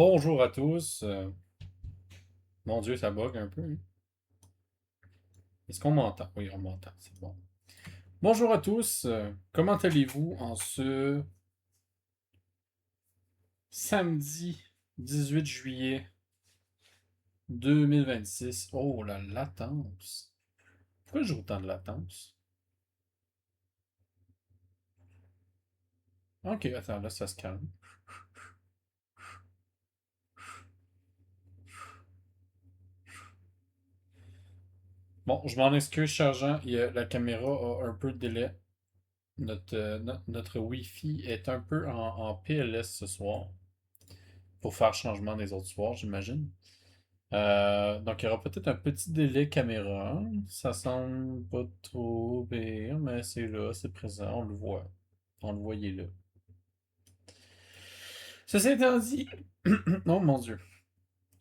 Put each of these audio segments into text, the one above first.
Bonjour à tous. Mon Dieu, ça bug un peu, hein. Est-ce qu'on m'entend? Oui, on m'entend, c'est bon. Bonjour à tous. Comment allez-vous en ce samedi 18 juillet 2026? Oh, la latence. Pourquoi j'ai autant de latence? Ok, attends, là, ça se calme. Bon, je m'en excuse, chargent. La caméra a un peu de délai. Notre Wi-Fi est un peu en PLS ce soir. Pour faire changement des autres soirs, j'imagine. Donc, il y aura peut-être un petit délai caméra. Ça semble pas trop pire, mais c'est là, c'est présent, on le voit. On le voyait là. Ceci étant dit, oh mon Dieu.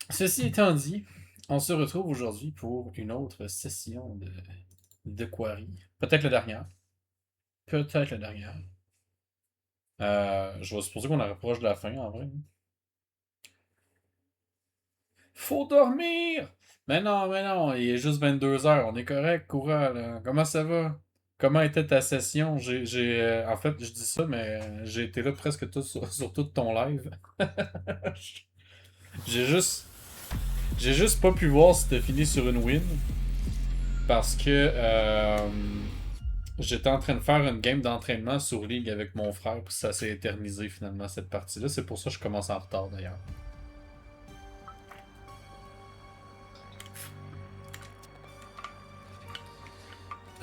Ceci étant dit, on se retrouve aujourd'hui pour une autre session de Quarry. Peut-être la dernière. Peut-être la dernière. Je vais supposer qu'on approche de la fin en vrai. Faut dormir! Mais non, il est juste 22 heures, on est correct, courant, là. Comment ça va? Comment était ta session? En fait, je dis ça, mais j'ai été là presque tout sur tout ton live. J'ai juste, j'ai juste pas pu voir si t'as fini sur une win parce que j'étais en train de faire une game d'entraînement sur League avec mon frère, puis ça s'est éternisé finalement cette partie-là. C'est pour ça que je commence en retard d'ailleurs.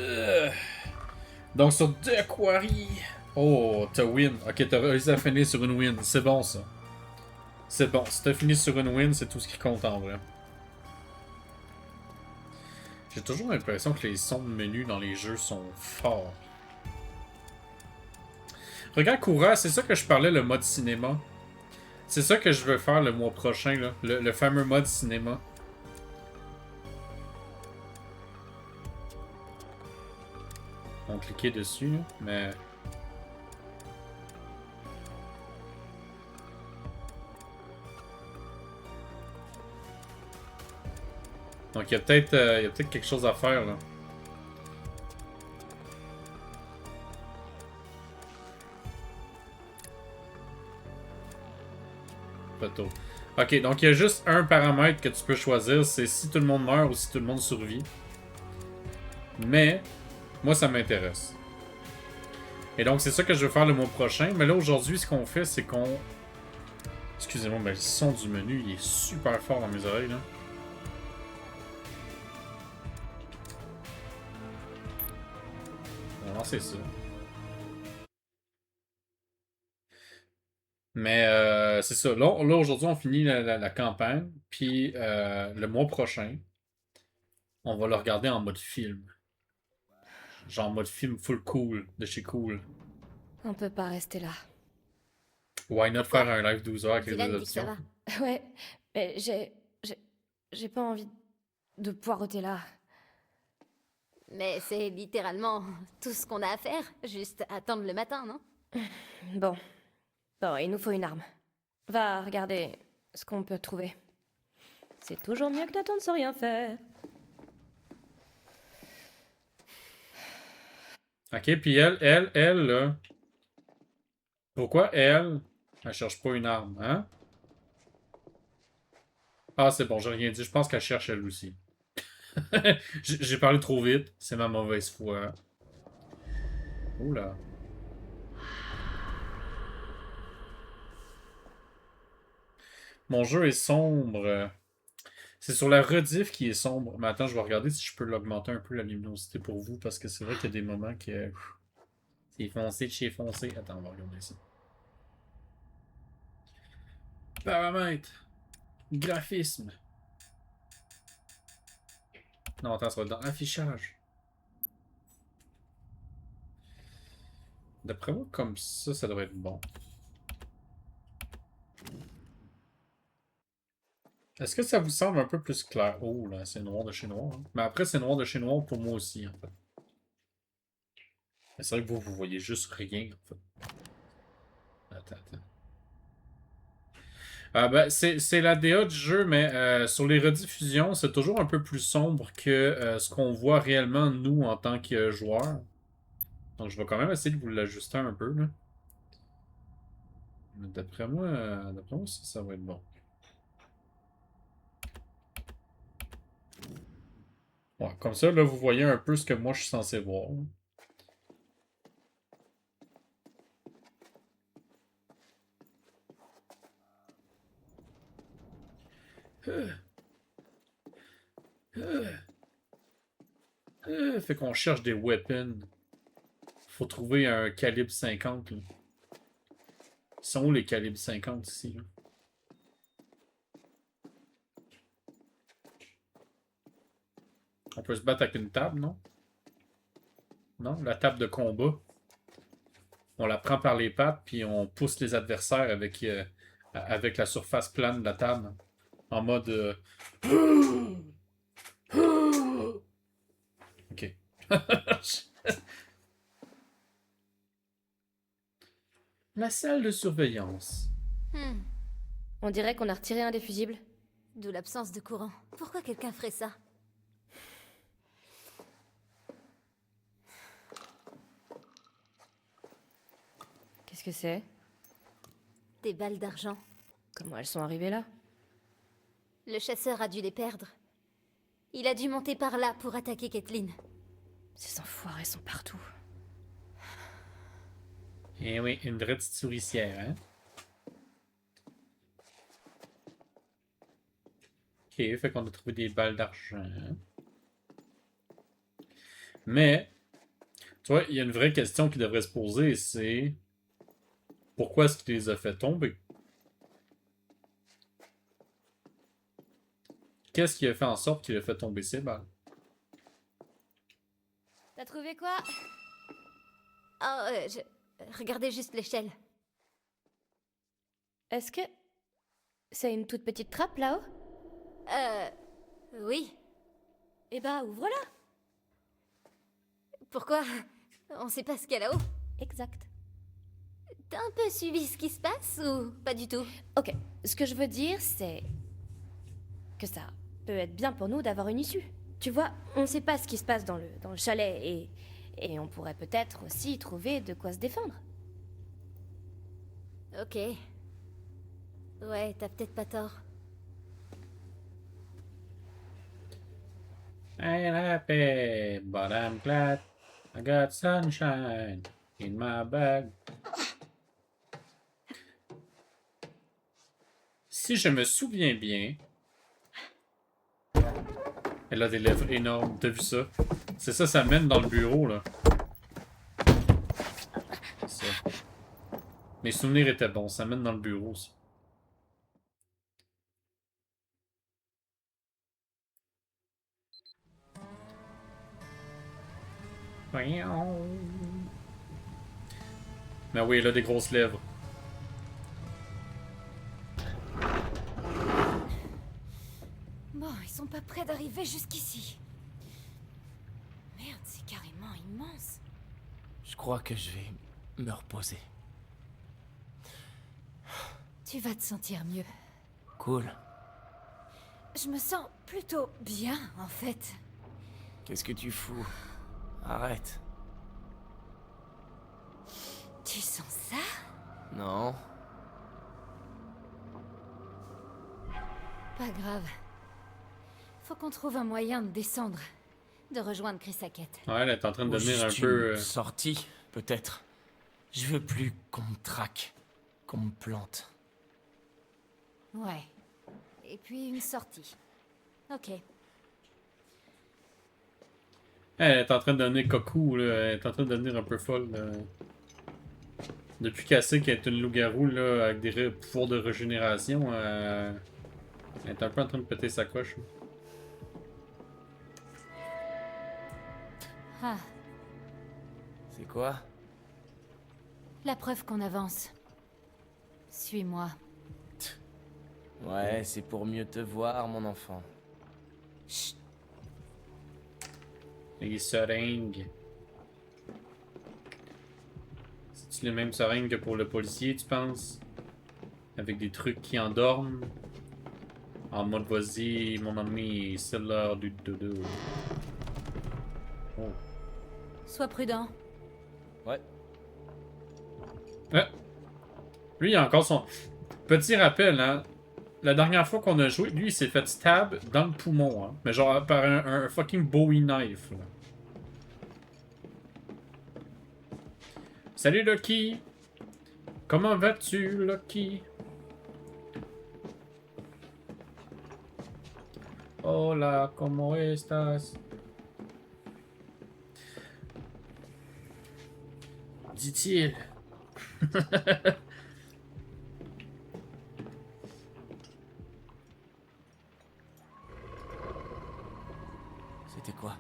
Euh, Donc sur deux Quarry. Oh, t'as win. Ok, t'as réussi à finir sur une win. C'est bon ça. C'est bon. Si t'as fini sur une win, c'est tout ce qui compte en vrai. J'ai toujours l'impression que les sons de menu dans les jeux sont forts. Regarde Kura, c'est ça que je parlais, le mode cinéma. C'est ça que je veux faire le mois prochain, là. Le fameux mode cinéma. On cliquait dessus, là, mais... Donc il y a peut-être quelque chose à faire, là. Pas tôt. Ok, donc il y a juste un paramètre que tu peux choisir, c'est si tout le monde meurt ou si tout le monde survit. Mais, moi ça m'intéresse. Et donc c'est ça que je veux faire le mois prochain. Mais là aujourd'hui, ce qu'on fait, c'est qu'on... Excusez-moi, mais le son du menu, il est super fort dans mes oreilles, là. On va lancer ça. Mais c'est ça. Là aujourd'hui, on finit la campagne. Puis le mois prochain, on va le regarder en mode film. Genre mode film full cool, de chez Cool. On peut pas rester là. Why not faire Pourquoi? un live 12 heures avec les deux Dylan dit que ça options? va. Ouais, mais j'ai pas envie de poireauter là. Mais c'est littéralement tout ce qu'on a à faire. Juste attendre le matin, non? Bon, bon, il nous faut une arme. Va regarder ce qu'on peut trouver. C'est toujours mieux que d'attendre sans rien faire. Ok, puis elle, là. Pourquoi elle cherche pas une arme, hein? Ah, c'est bon, j'ai rien dit. Je pense qu'elle cherche elle aussi. J'ai parlé trop vite. C'est ma mauvaise foi. Oula. Mon jeu est sombre. C'est sur la rediff qui est sombre. Mais attends, je vais regarder si je peux l'augmenter un peu la luminosité pour vous. Parce que c'est vrai qu'il y a des moments que c'est foncé de chez foncé. Attends, on va regarder ça. Paramètres. Graphisme. Non, attends, ça va être dans affichage. D'après moi, comme ça devrait être bon. Est-ce que ça vous semble un peu plus clair? Oh là, c'est noir de chez noir, hein. Mais après, c'est noir de chez noir pour moi aussi, en fait. Mais c'est vrai que vous voyez juste rien, en fait. Attends. Ben, c'est la DA du jeu, mais sur les rediffusions, c'est toujours un peu plus sombre que ce qu'on voit réellement, nous, en tant que joueurs. Donc, je vais quand même essayer de vous l'ajuster un peu, là. Mais d'après moi, ça va être bon. Ouais, comme ça, là, vous voyez un peu ce que moi, je suis censé voir. Fait qu'on cherche des weapons. Faut trouver un calibre 50, là. Ils sont où les calibres 50 ici, là? On peut se battre avec une table, non? Non? La table de combat. On la prend par les pattes, puis on pousse les adversaires avec la surface plane de la table. En mode... Ok. La salle de surveillance. Hmm. On dirait qu'on a retiré un des fusibles. D'où l'absence de courant. Pourquoi quelqu'un ferait ça? Qu'est-ce que c'est? Des balles d'argent. Comment elles sont arrivées là? Le chasseur a dû les perdre. Il a dû monter par là pour attaquer Kathleen. Ces enfoirés sont partout. Eh oui, une vraie petite souricière, hein? Ok, fait qu'on a trouvé des balles d'argent. Mais, tu vois, il y a une vraie question qui devrait se poser, c'est... Pourquoi est-ce qu'il les a fait tomber? Qu'est-ce qui a fait en sorte qu'il a fait tomber ces balles? T'as trouvé quoi? Oh, regardez juste l'échelle. Est-ce que... c'est une toute petite trappe là-haut? Oui. Eh bah, ouvre-la! Pourquoi? On sait pas ce qu'il y a là-haut. Exact. T'as un peu suivi ce qui se passe ou pas du tout? Ok, ce que je veux dire, c'est... que ça peut être bien pour nous d'avoir une issue. Tu vois, on sait pas ce qui se passe dans le chalet et on pourrait peut-être aussi trouver de quoi se défendre. Ok. Ouais, t'as peut-être pas tort. I ain't happy, but I'm glad I got sunshine in my bag. Si je me souviens bien, elle a des lèvres énormes. T'as vu ça? C'est ça, ça mène dans le bureau, là. C'est ça. Mes souvenirs étaient bons, ça mène dans le bureau, ça. Mais oui, elle a des grosses lèvres. Bon, ils sont pas prêts d'arriver jusqu'ici. Merde, c'est carrément immense. Je crois que je vais me reposer. Tu vas te sentir mieux. Cool. Je me sens plutôt bien, en fait. Qu'est-ce que tu fous? Arrête. Tu sens ça? Non. Pas grave. Faut qu'on trouve un moyen de descendre. De rejoindre Chris Hackett. Ouais, elle est en train de Ou devenir un juste peu... une sortie, peut-être. Je veux plus qu'on me traque, qu'on me plante. Ouais. Et puis une sortie. Ok. Elle est en train de devenir cocou, là. Elle est en train de devenir un peu folle, là. Depuis qu'elle sait qu'elle est une loup-garou, là, avec des pouvoirs de régénération, elle est un peu en train de péter sa coche. Ah, C'est quoi? la preuve qu'on avance. Suis-moi. Ouais, c'est pour mieux te voir, mon enfant. Chut. Les seringues. C'est-tu les mêmes seringues que pour le policier, tu penses? Avec des trucs qui endorment. En mode vas-y, mon ami, c'est l'heure du dodo. Oh. Sois prudent. Ouais. Ah. Lui, il a encore son... Petit rappel, hein. La dernière fois qu'on a joué, lui, il s'est fait stab dans le poumon, hein. Mais genre par un fucking Bowie knife, là. Salut, Lucky! Comment vas-tu, Lucky? Hola, ¿cómo estás? Dit-il. C'était quoi?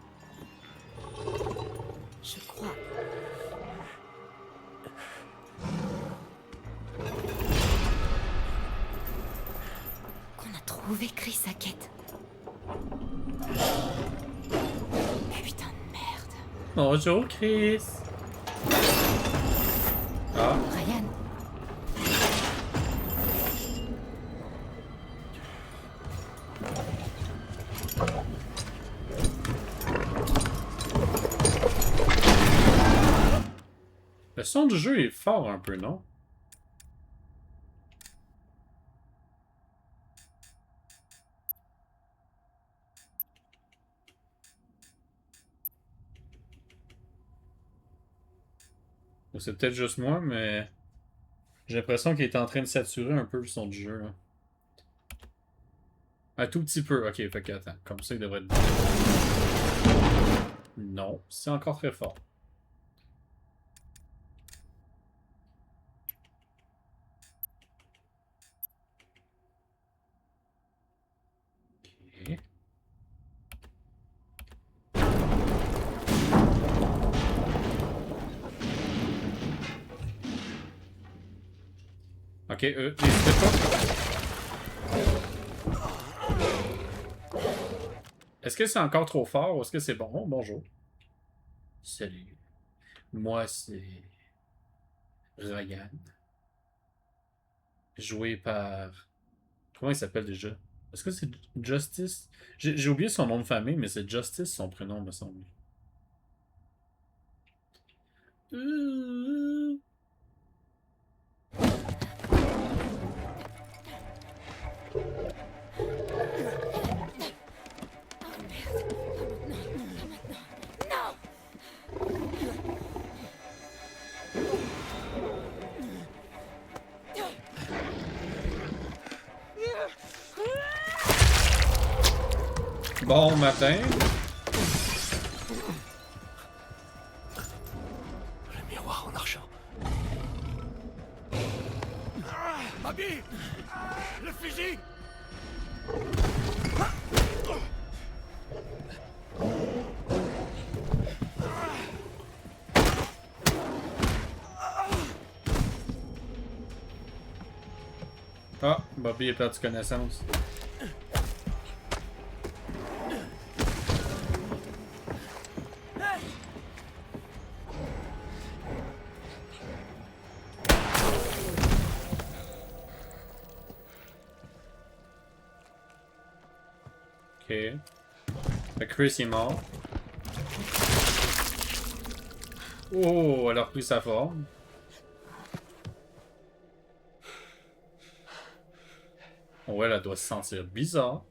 Je crois. Qu'on a trouvé Chris Hackett. Putain de merde. Bonjour, Chris. Ah, Ryan, le son du jeu est fort un peu, non? Ou c'est peut-être juste moi, mais j'ai l'impression qu'il est en train de saturer un peu le son du jeu, là. Un tout petit peu. Ok, fait que attends. Comme ça, il devrait être... Non, c'est encore très fort. Ok. Ok, n'hésitez pas. Est-ce que c'est encore trop fort ou est-ce que c'est bon? Oh, bonjour. Salut. Moi, c'est Ryan. Joué par... Comment il s'appelle déjà? Est-ce que c'est Justice? J'ai oublié son nom de famille, mais c'est Justice son prénom, me semble. Bon matin. Le miroir en argent. Bobby! Le fusil! Ah, Bobby a perdu connaissance. Ok. Fait que Chris est mort. Oh, elle a repris sa forme. Ouais, elle doit se sentir bizarre.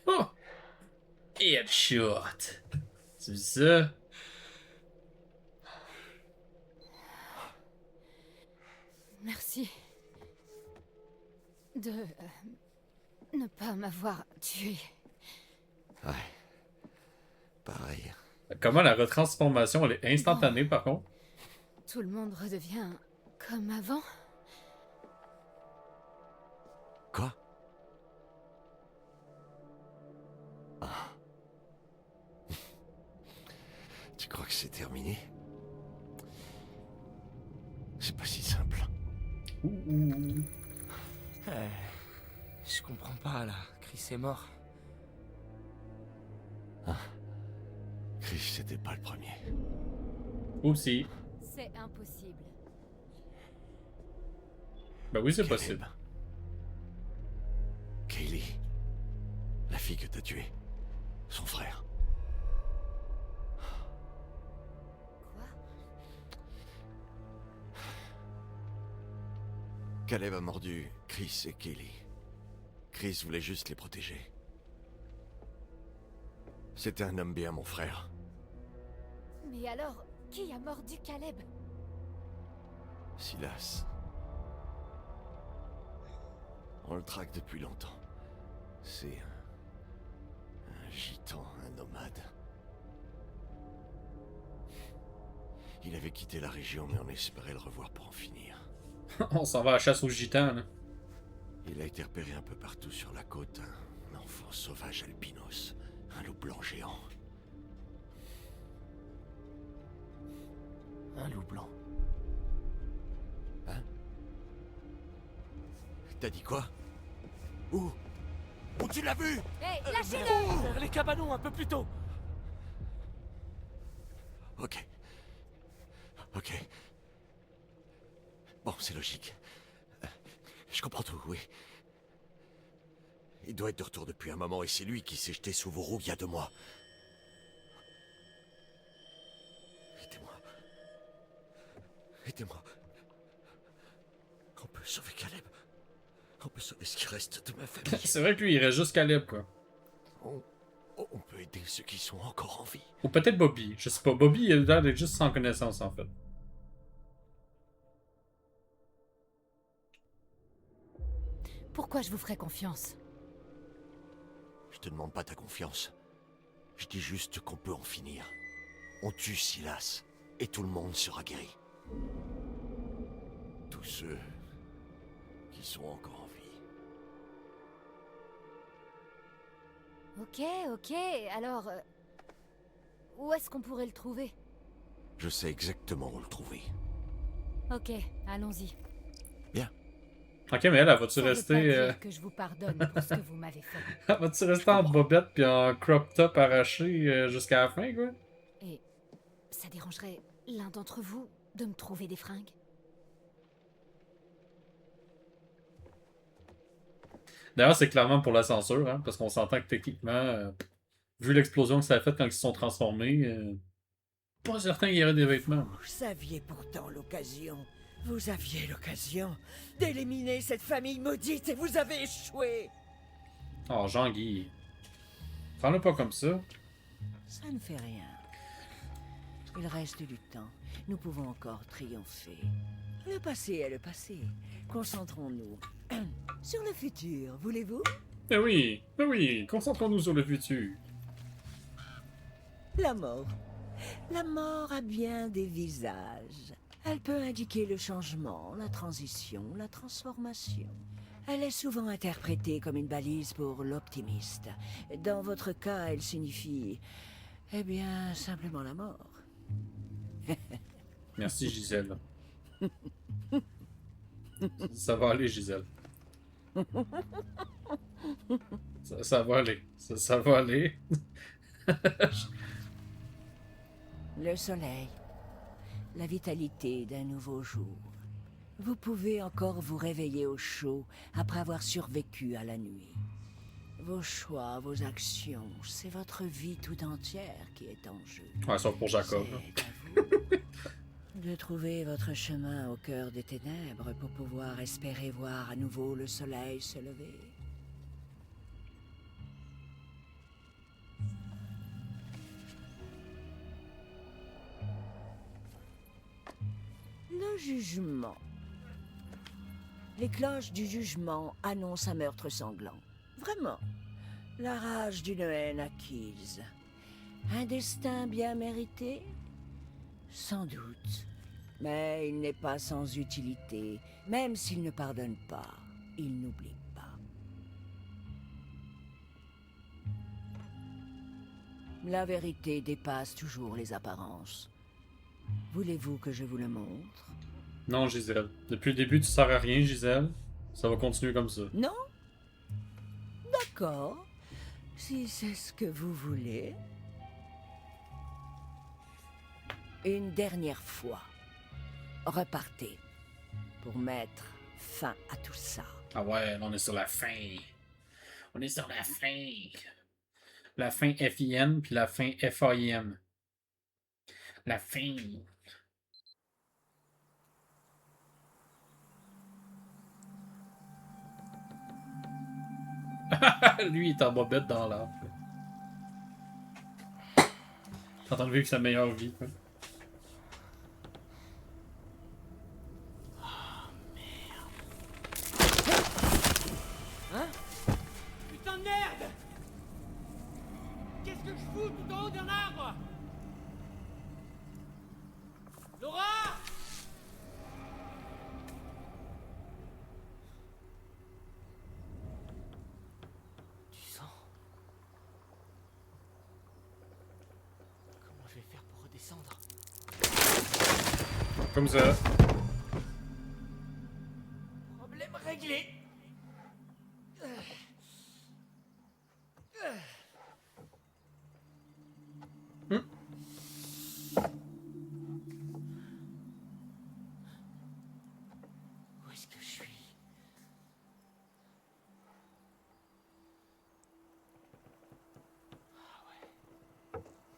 Oh! Headshot! C'est ça? merci. De ne pas m'avoir tué. Ouais. Pareil. Comment la retransformation, elle est instantanée par contre? Tout le monde redevient comme avant. Quoi? Ah. Tu crois que c'est terminé? C'est pas si simple. Je comprends pas là. Chris est mort. Chris, c'était pas le premier. Oupsie. C'est impossible. Ben oui, c'est Caleb. possible. Kaylee. La fille que t'as tuée. Son frère. Quoi? Caleb a mordu Chris et Kaylee. Chris voulait juste les protéger. C'était un homme bien, mon frère. Mais alors, qui a mordu Caleb? Silas. On le traque depuis longtemps. C'est un gitan, un nomade. Il avait quitté la région, mais on espérait le revoir pour en finir. On s'en va à la chasse aux gitans, là. Il a été repéré un peu partout sur la côte. Un enfant sauvage albinos. Un loup blanc géant. Un loup blanc. T'as dit quoi? Où? Où tu l'as vu? Hé, lâchez-le! Vers les cabanons un peu plus tôt. Ok. Ok. Bon, c'est logique. Je comprends tout, oui. Il doit être de retour depuis un moment et c'est lui qui s'est jeté sous vos roues il y a 2 mois. Aidez-moi. Aidez-moi. On peut sauver Caleb. On peut sauver ce qui reste de ma famille. C'est vrai que lui, il reste juste Caleb, quoi. On peut aider ceux qui sont encore en vie. Ou peut-être Bobby. Je sais pas. Bobby, il a l'air d'être juste sans connaissance, en fait. Pourquoi je vous ferais confiance? Je te demande pas ta confiance. Je dis juste qu'on peut en finir. On tue Silas, et tout le monde sera guéri. Tous ceux qui sont encore en vie. Ok, alors... où est-ce qu'on pourrait le trouver? Je sais exactement où le trouver. Ok, allons-y. Ok, mais elle va-tu Ça veut pas rester... dire que je vous pardonne pour ce que vous m'avez fait. Elle va-tu rester en bobette puis en crop top arraché jusqu'à la fin, quoi? Et ça dérangerait l'un d'entre vous de me trouver des fringues? D'ailleurs, c'est clairement pour la censure, hein, parce qu'on s'entend que techniquement, vu l'explosion que ça a fait quand ils se sont transformés, pas certain qu'il y aurait des vêtements. Vous aviez pourtant l'occasion. Vous aviez l'occasion d'éliminer cette famille maudite et vous avez échoué. Oh, Jean-Guy. Prends-le pas comme ça. Ça ne fait rien. Il reste du temps. Nous pouvons encore triompher. Le passé est le passé. Concentrons-nous sur le futur, voulez-vous? Mais oui, concentrons-nous sur le futur. La mort. La mort a bien des visages. Elle peut indiquer le changement, la transition, la transformation. Elle est souvent interprétée comme une balise pour l'optimiste. Dans votre cas, elle signifie... eh bien, simplement la mort. Merci, Gisèle. Ça va aller, Gisèle. Ça va aller. Ça va aller. Le soleil. La vitalité d'un nouveau jour. Vous pouvez encore vous réveiller au chaud après avoir survécu à la nuit. Vos choix, vos actions, c'est votre vie tout entière qui est en jeu. Ouais, sauf pour Jacob. C'est à vous de trouver votre chemin au cœur des ténèbres pour pouvoir espérer voir à nouveau le soleil se lever. Le jugement. Les cloches du jugement annoncent un meurtre sanglant. Vraiment. La rage d'une haine acquise. Un destin bien mérité? Sans doute. Mais il n'est pas sans utilité. Même s'il ne pardonne pas, il n'oublie pas. La vérité dépasse toujours les apparences. Voulez-vous que je vous le montre? Non, Gisèle. Depuis le début, tu sers à rien, Gisèle. Ça va continuer comme ça. Non? D'accord. Si c'est ce que vous voulez. Une dernière fois. repartez. Pour mettre fin à tout ça. Ah ouais, là, on est sur la fin. On est sur la fin. La fin F-I-N, puis la fin F-A-I-N. La fin. Lui, il est en bobette dans l'arbre. T'es en train de vivre sa meilleure vie, quoi. Putain de merde! Qu'est-ce que je fous tout en haut d'un arbre? Laura! Du sang. Comment je vais faire pour redescendre? Comme ça. Problème réglé. Où est-ce que je suis?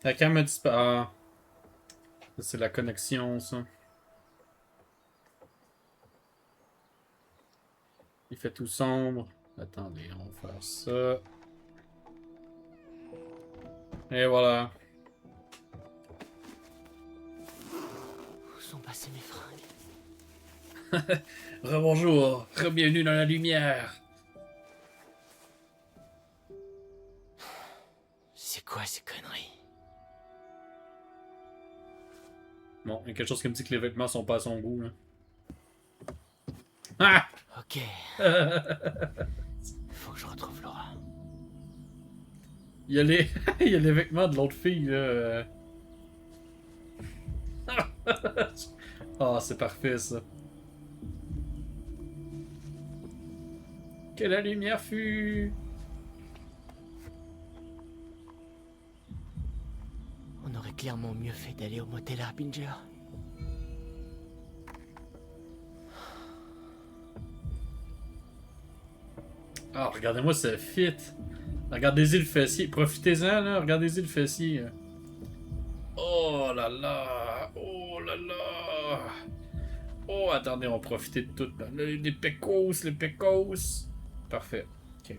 La cam a disparu. Ah. Ça, c'est la connexion, ça. Il fait tout sombre. Attendez, on va faire ça. Et voilà. Où sont passées mes fringues? Rebonjour, bienvenue dans la lumière. C'est quoi ces conneries? Bon, il y a quelque chose qui me dit que les vêtements sont pas à son goût, là. Ah! Ok. Faut que je retrouve Laura. Il y a les, il y a les vêtements de l'autre fille, là. Ah, c'est parfait, ça. Que la lumière fut. On aurait clairement mieux fait d'aller au motel Harbinger. Ah, regardez-moi ce fit. Regardez-y le fessier. Profitez-en, là. Regardez-y le fessier. Oh là là. Oh là là. Oh, attendez, on va profiter de tout. Là. Les pécos, les pécos. Parfait. Ok.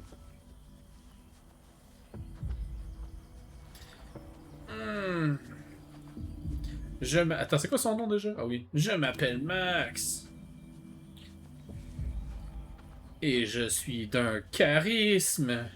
Attends, c'est quoi son nom déjà? Ah oui. Je m'appelle Max. Et je suis d'un charisme.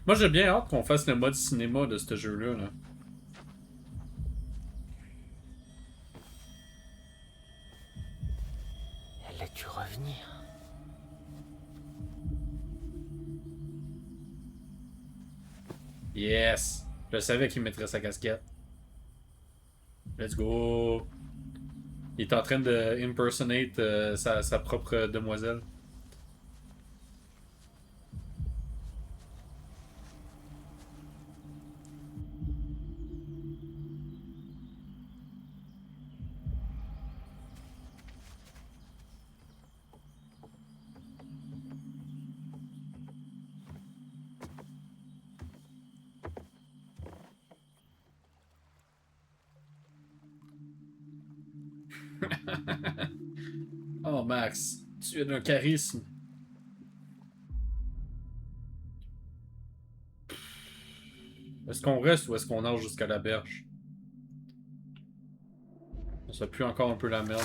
Moi, j'ai bien hâte qu'on fasse le mode cinéma de ce jeu-là. Là. Elle a dû revenir. Yes! Je savais qu'il mettrait sa casquette. Let's go! Il est en train de impersonate sa propre demoiselle. Oh Max, tu as d'un charisme. Est-ce qu'on reste ou est-ce qu'on nage jusqu'à la berge? Ça pue encore un peu la merde.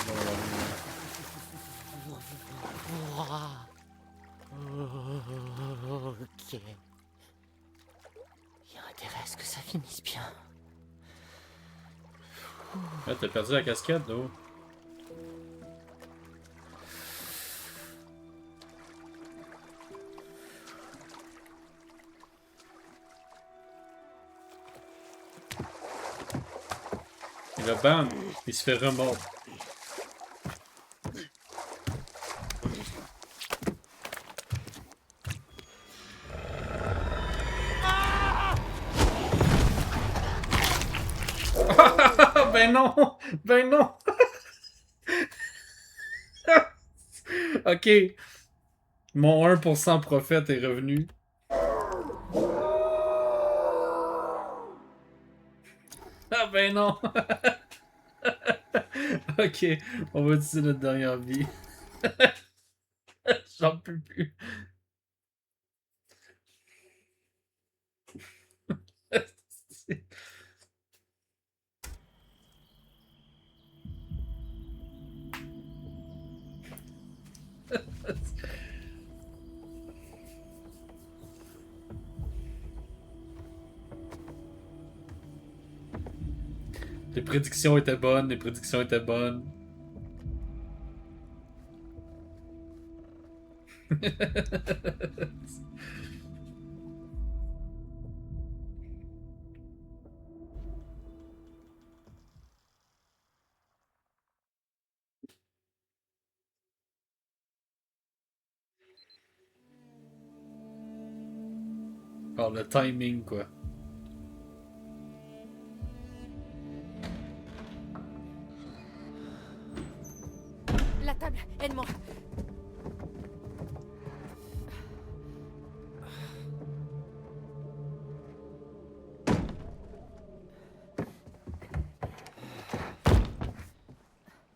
Ok. Il y a intérêt à ce que ça finisse bien. Ah, t'as perdu la casquette, là. le ban, il se fait remordre. Ben non! Ben non! Ok. Mon 1% prophète est revenu. Ah ben non! Ok, on va utiliser notre dernière vie. J'en peux plus. Les prédictions étaient bonnes, les prédictions étaient bonnes. Oh, le timing, quoi. La table, aide-moi.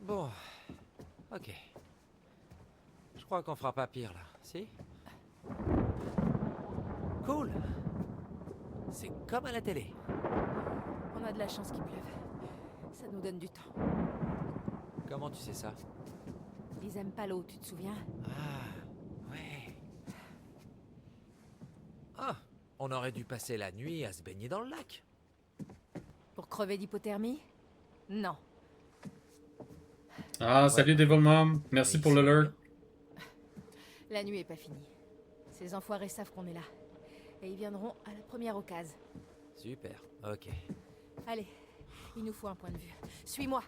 Bon, ok. Je crois qu'on fera pas pire là, si? Cool. C'est comme à la télé. On a de la chance qu'il pleuve. Ça nous donne du temps. Comment tu sais ça? Ils aiment pas l'eau, tu te souviens? Ah, ouais. Ah, on aurait dû passer la nuit à se baigner dans le lac. Pour crever d'hypothermie? Non. Ah, salut Devil Mom. Merci Mais pour c'est l'alert. La nuit est pas finie. Ces enfoirés savent qu'on est là. Et ils viendront à la première occasion. Super, ok. Allez, il nous faut un point de vue. Suis-moi.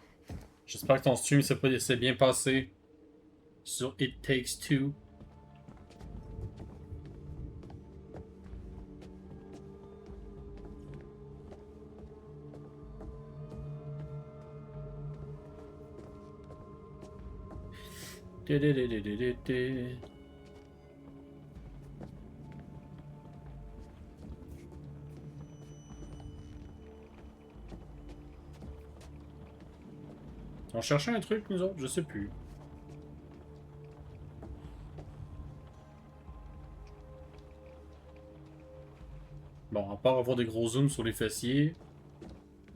J'espère que ton stream s'est bien passé sur It Takes Two. On cherchait un truc, nous autres? Je sais plus. Bon, à part avoir des gros zooms sur les fessiers,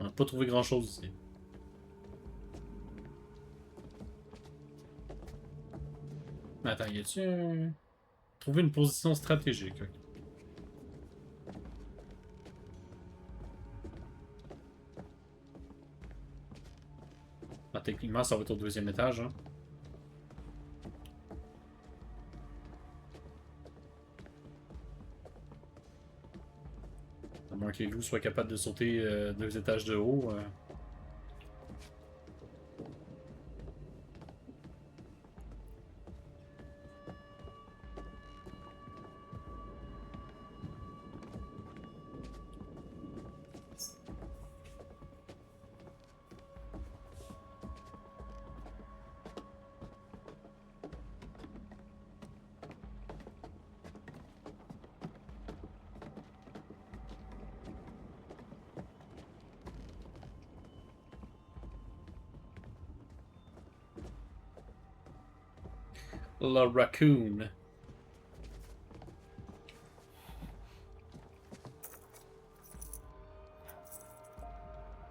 on n'a pas trouvé grand-chose ici. Attends, y a-tu un... Trouver une position stratégique. Ok. Ah, techniquement, ça va être au deuxième étage, hein. À moins que les loups soient capables de sauter 2 étages de haut. Le raccoon.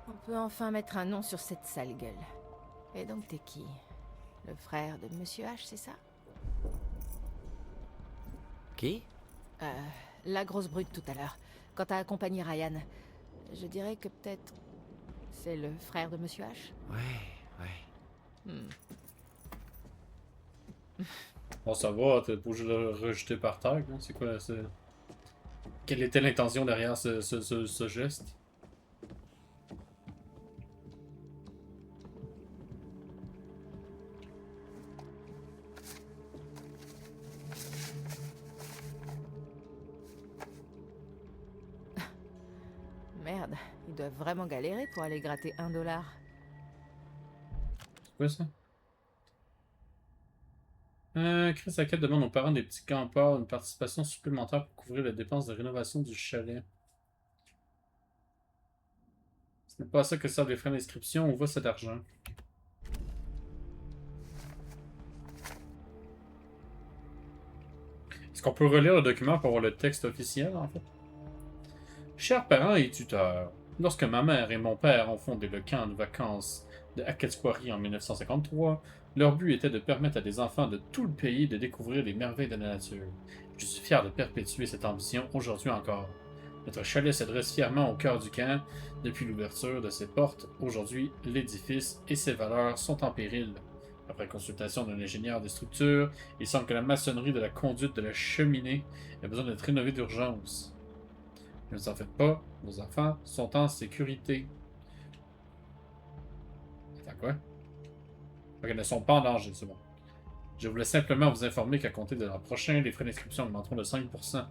On peut enfin mettre un nom sur cette sale gueule. Et donc t'es qui? Le frère de Monsieur H, c'est ça? Qui? La grosse brute tout à l'heure, quand t'as accompagné Ryan. Je dirais que peut-être... c'est le frère de Monsieur H? Ouais. Bon, ça va, t'es pas obligé de le rejeter par terre, hein. C'est quoi, c'est... Quelle était l'intention derrière ce geste? Merde, ils doivent vraiment galérer pour aller gratter $1. C'est quoi ça? Chris Hackett demande aux parents des petits campeurs une participation supplémentaire pour couvrir les dépenses de rénovation du chalet. Ce n'est pas à ça que servent les frais d'inscription, on voit cet argent. Est-ce qu'on peut relire le document pour avoir le texte officiel, en fait? Chers parents et tuteurs, lorsque ma mère et mon père ont fondé le camp de vacances de Hacketts Quarry en 1953, leur but était de permettre à des enfants de tout le pays de découvrir les merveilles de la nature. Je suis fier de perpétuer cette ambition aujourd'hui encore. Notre chalet se dresse fièrement au cœur du camp. Depuis l'ouverture de ses portes, aujourd'hui, l'édifice et ses valeurs sont en péril. Après consultation d'un ingénieur des structures, il semble que la maçonnerie de la conduite de la cheminée ait besoin d'être rénovée d'urgence. Ne vous en faites pas, vos enfants sont en sécurité. Attends, quoi? Ok, ils ne sont pas en danger, c'est bon. Je voulais simplement vous informer qu'à compter de l'an prochain, les frais d'inscription augmenteront de 5%.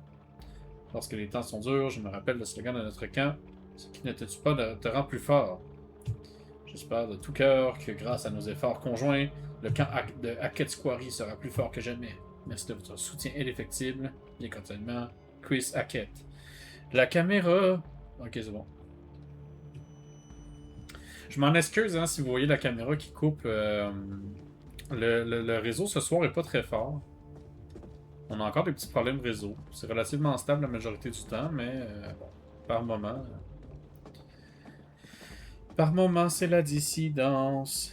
Lorsque les temps sont durs, je me rappelle le slogan de notre camp, ce qui ne te tue pas te rend plus fort. J'espère de tout cœur que grâce à nos efforts conjoints, le camp de Hacketts Quarry sera plus fort que jamais. Merci de votre soutien indéfectible. Bien continuellement, Chris Hackett. La caméra... Ok, c'est bon. Je m'en excuse hein, si vous voyez la caméra qui coupe. Le réseau ce soir est pas très fort. On a encore des petits problèmes réseau. C'est relativement stable la majorité du temps, mais bon, par moment... Par moment, c'est la dissidence.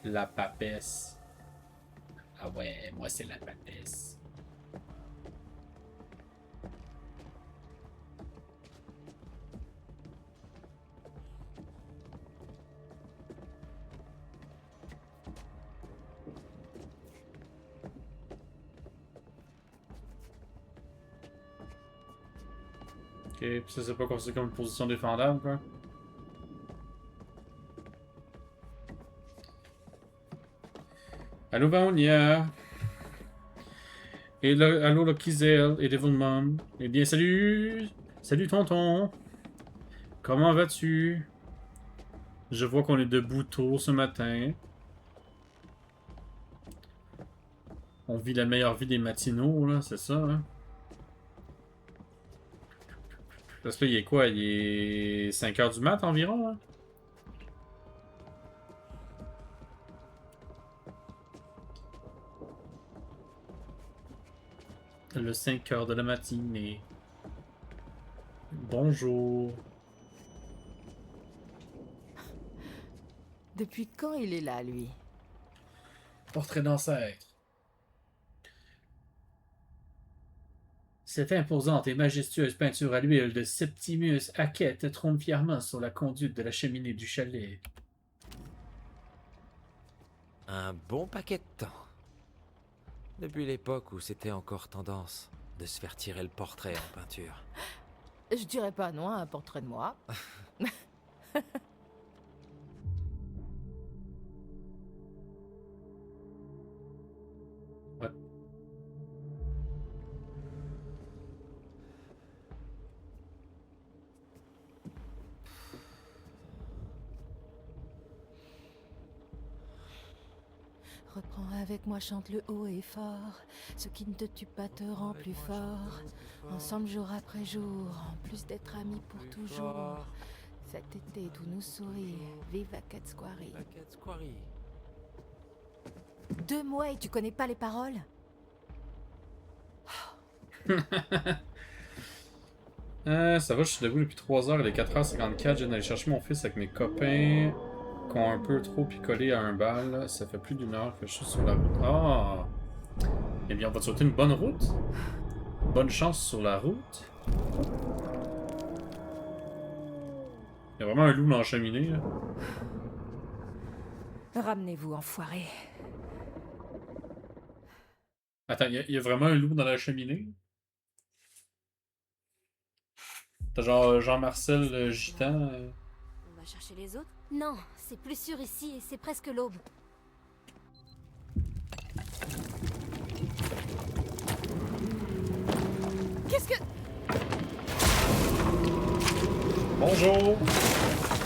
La papesse. Ah ouais, moi c'est la papesse. Ok, puis ça c'est pas considéré comme une position défendable, quoi. Allô Vaonia. Et allô le Kizel et Devil Mom. Eh bien salut. Salut tonton. Comment vas-tu? Je vois qu'on est debout tôt ce matin. On vit la meilleure vie des matinaux, là, c'est ça, hein? Parce que là, il est quoi? Il est 5h du mat environ, hein? Le 5h de la matinée. Bonjour. Depuis quand il est là, lui? Portrait d'ancêtre. Cette imposante et majestueuse peinture à l'huile de Septimus Hackett trône fièrement sur la conduite de la cheminée du chalet. Un bon paquet de temps. Depuis l'époque où c'était encore tendance de se faire tirer le portrait en peinture. Je dirais pas non à un portrait de moi. Ouais. Reprends avec moi, chante le haut et fort. Ce qui ne te tue pas te rend plus fort. Ensemble jour après jour, en plus d'être amis pour toujours. Cet été tout nous sourit. Vive Hacketts Quarry. Hacketts Quarry. 2 mois et tu connais pas les paroles? Ça va, je suis debout depuis 3h, il est 4h54, je viens d'aller chercher mon fils avec mes copains qui ont un peu trop picolé à un bal. Ça fait plus d'1 heure que je suis sur la route. Ah! Eh bien, on va te souhaiter une bonne route. Bonne chance sur la route. Il y a vraiment un loup dans la cheminée, là. Ramenez-vous, enfoiré. Attends, il y a vraiment un loup dans la cheminée? T'as genre Jean-Marcel Gitan. On va chercher les autres? Non, c'est plus sûr ici et c'est presque l'aube. Qu'est-ce que... Bonjour.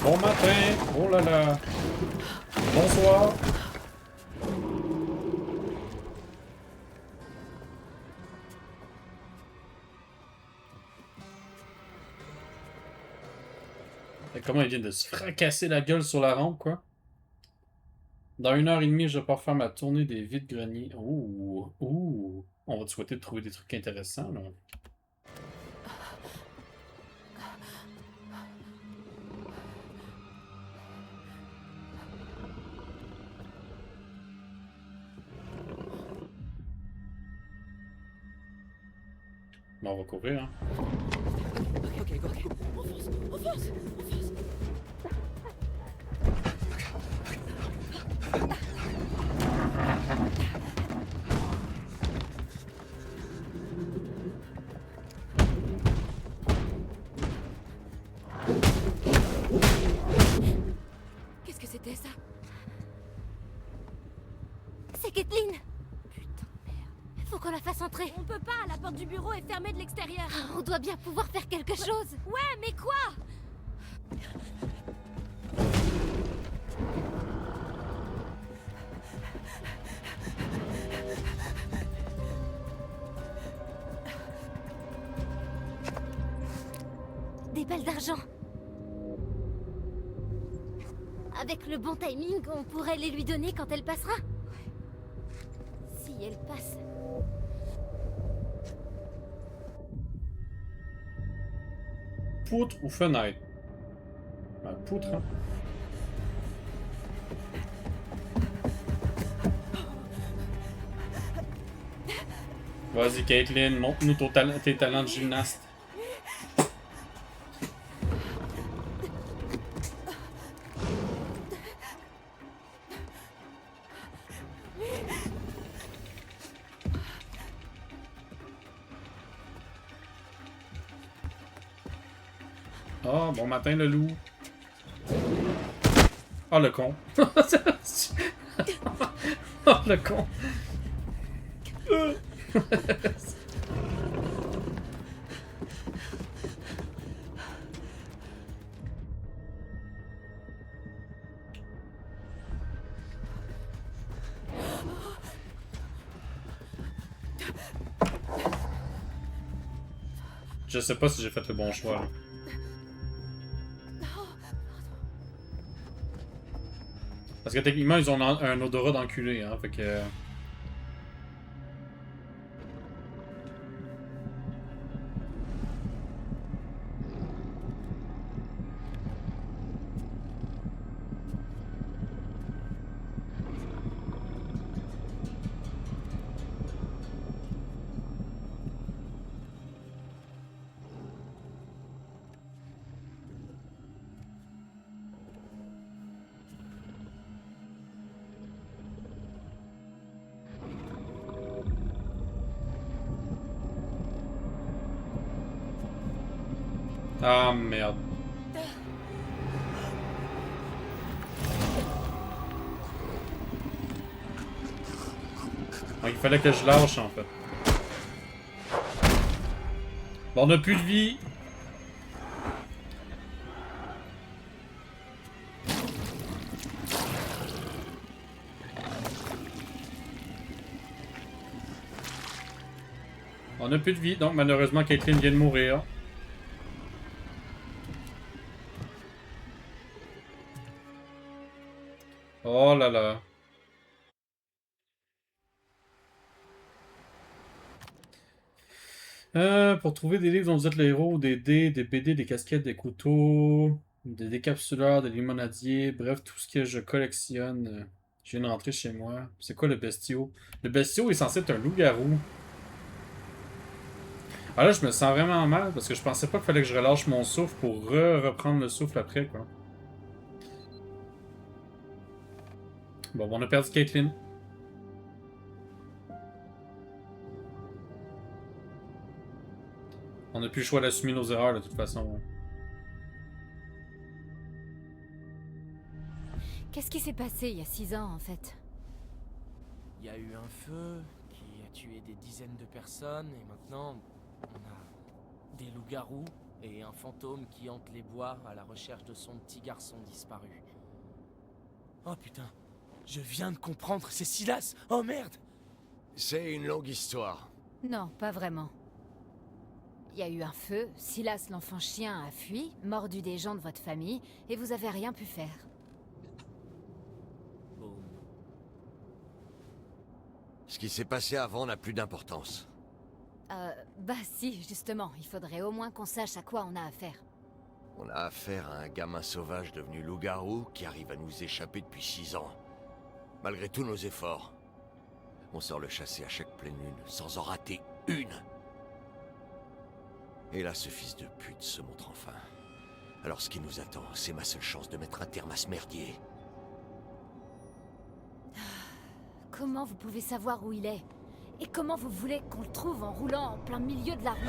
Bon matin. Oh là là. Bonsoir. Et comment il vient de se fracasser la gueule sur la rampe, quoi. Dans 1 heure et demie, je pars faire ma tournée des vides-greniers. Ouh. Ouh. On va te souhaiter de trouver des trucs intéressants, là. Bon, on va courir, hein. Ok. On fonce. Qu'est-ce que c'était ça? C'est Caitlin! Putain de merde. Faut qu'on la fasse entrer. On peut pas, la porte du bureau est fermée de l'extérieur. On doit bien pouvoir faire quelque chose. Ouais, mais quoi? Des balles d'argent. Avec le bon timing, on pourrait les lui donner quand elle passera. Si elle passe. Poutre ou fenêtre? Poutre, hein? Vas-y, Caitlin, montre-nous tes talents de gymnaste. Oh, bon matin, le loup. Oh, le con. Oh, le con. Je sais pas si j'ai fait le bon choix, là. Parce que techniquement, ils ont un odorat d'enculé, hein, fait que... Ah, merde. Ah, il fallait que je lâche, en fait. Bon, on n'a plus de vie. On n'a plus de vie, donc malheureusement, Caitlin vient de mourir. Oh là là. Pour trouver des livres dont vous êtes le héros, des dés, des BD, des casquettes, des couteaux, des décapsuleurs, des limonadiers, bref, tout ce que je collectionne. Je viens de rentrer chez moi. C'est quoi le bestiau? Le bestiau est censé être un loup-garou. Ah là, je me sens vraiment mal parce que je pensais pas qu'il fallait que je relâche mon souffle pour reprendre le souffle après, quoi. Bon, on a perdu Caitlin. On n'a plus le choix d'assumer nos erreurs de toute façon. Qu'est-ce qui s'est passé il y a 6 ans, en fait? Il y a eu un feu qui a tué des dizaines de personnes, et maintenant, on a des loups-garous et un fantôme qui hante les bois à la recherche de son petit garçon disparu. Oh putain, je viens de comprendre, c'est Silas! Oh merde! C'est une longue histoire. Non, pas vraiment. Il y a eu un feu, Silas l'enfant chien a fui, mordu des gens de votre famille, et vous avez rien pu faire. Boum. Ce qui s'est passé avant n'a plus d'importance. Bah si, justement, il faudrait au moins qu'on sache à quoi on a affaire. On a affaire à un gamin sauvage devenu loup-garou qui arrive à nous échapper depuis 6 ans. Malgré tous nos efforts, on sort le chasser à chaque pleine lune sans en rater une. Et là, ce fils de pute se montre enfin. Alors ce qui nous attend, c'est ma seule chance de mettre un terme à ce merdier. Comment vous pouvez savoir où il est? Et comment vous voulez qu'on le trouve en roulant en plein milieu de la rue?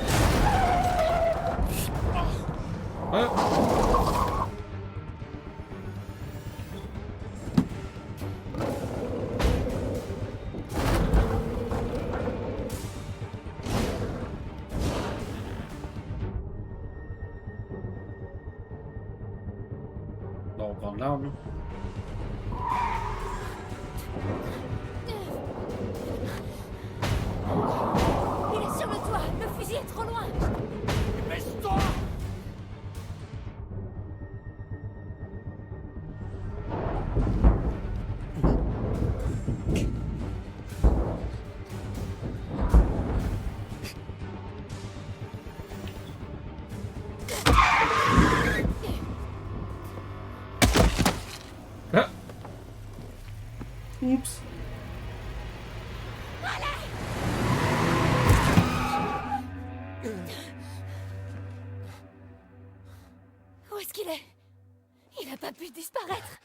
Bon, on va prendre l'arme. Là. Il est sur le toit! Le fusil est trop loin! Baisse-toi! Ah! Oups! Où est-ce qu'il est? Il a pas pu disparaître!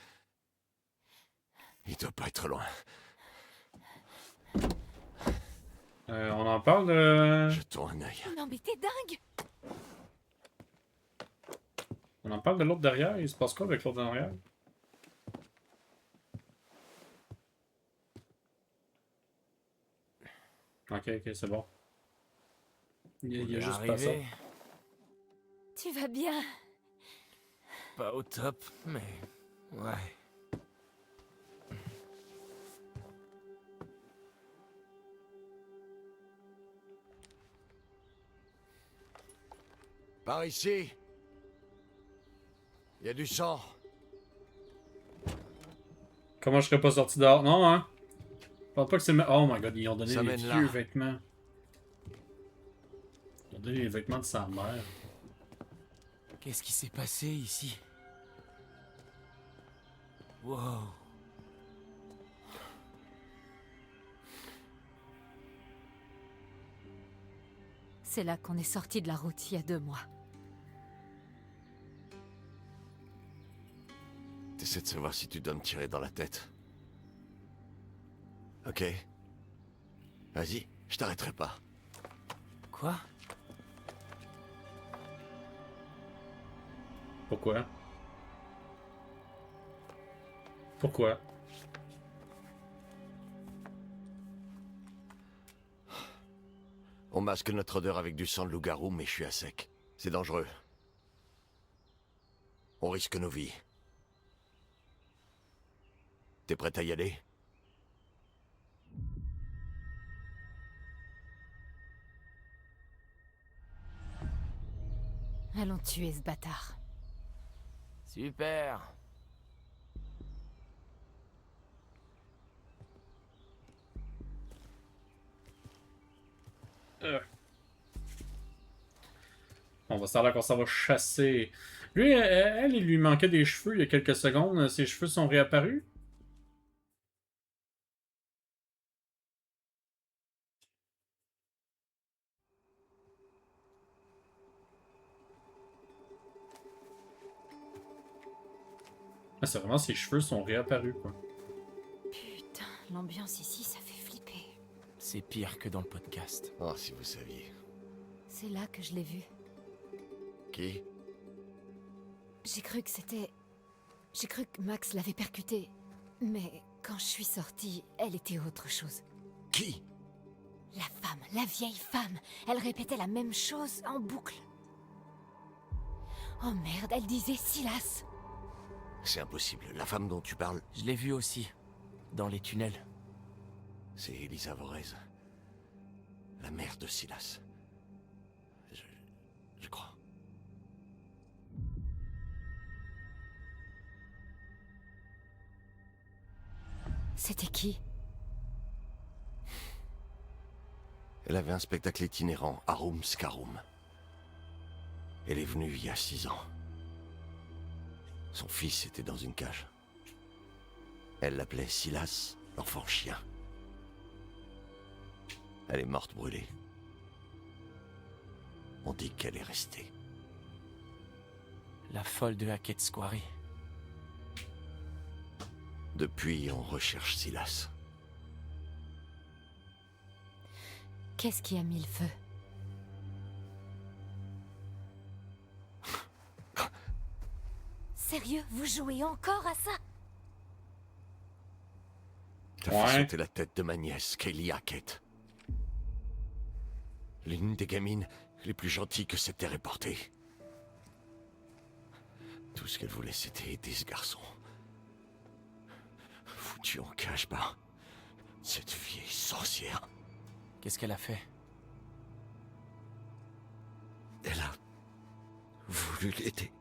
Il doit pas être loin. On en parle de... Jetons un œil. Non mais t'es dingue! On en parle de l'autre derrière? Il se passe quoi avec l'autre derrière? Ok, c'est bon. Il y a juste pas ça. Arrivé, Tu vas bien? pas au top, mais ouais. Par ici. Il y a du sang. Comment je serais pas sorti dehors? Non, hein? Je pense pas que c'est... Oh my god, ils ont donné Ça les mène vieux là. vêtements. Ils ont donné les vêtements de sa mère. Qu'est-ce qui s'est passé ici? Wow. C'est là qu'on est sorti de la route il y a 2 mois. T'essaies de savoir si tu dois me tirer dans la tête. Ok. Vas-y, je t'arrêterai pas. Quoi? Pourquoi? Pourquoi? On masque notre odeur avec du sang de loup-garou, mais je suis à sec. C'est dangereux. On risque nos vies. T'es prête à y aller? Allons tuer ce bâtard. Super. On va savoir qu'on s'en va chasser. Lui, elle, il lui manquait des cheveux il y a quelques secondes. Ses cheveux sont réapparus. Ah, c'est vraiment ses cheveux sont réapparus, quoi. Putain, l'ambiance ici, ça fait flipper. C'est pire que dans le podcast. Oh, si vous saviez. C'est là que je l'ai vu. Qui? J'ai cru que c'était... J'ai cru que Max l'avait percutée. Mais quand je suis sortie, elle était autre chose. Qui? La femme, la vieille femme. Elle répétait la même chose en boucle. Oh merde, elle disait Silas. C'est impossible. La femme dont tu parles, Je l'ai vue aussi, dans les tunnels. c'est Elisa Vorez. La mère de Silas. Je crois. C'était qui? Elle avait un spectacle itinérant, Arum Scarum. Elle est venue il y a 6 ans. Son fils était dans une cage. Elle l'appelait Silas, l'enfant chien. Elle est morte brûlée. On dit qu'elle est restée. La folle de Hackett Square. Depuis, on recherche Silas. Qu'est-ce qui a mis le feu? Sérieux, vous jouez encore à ça? T'as fait sauter la tête de ma nièce, Kaylee Hackett. L'une des gamines les plus gentilles que cette terre ait portée. Tout ce qu'elle voulait, c'était aider ce garçon. Foutu en cage par cette vieille sorcière. Qu'est-ce qu'elle a fait? Elle a voulu l'aider.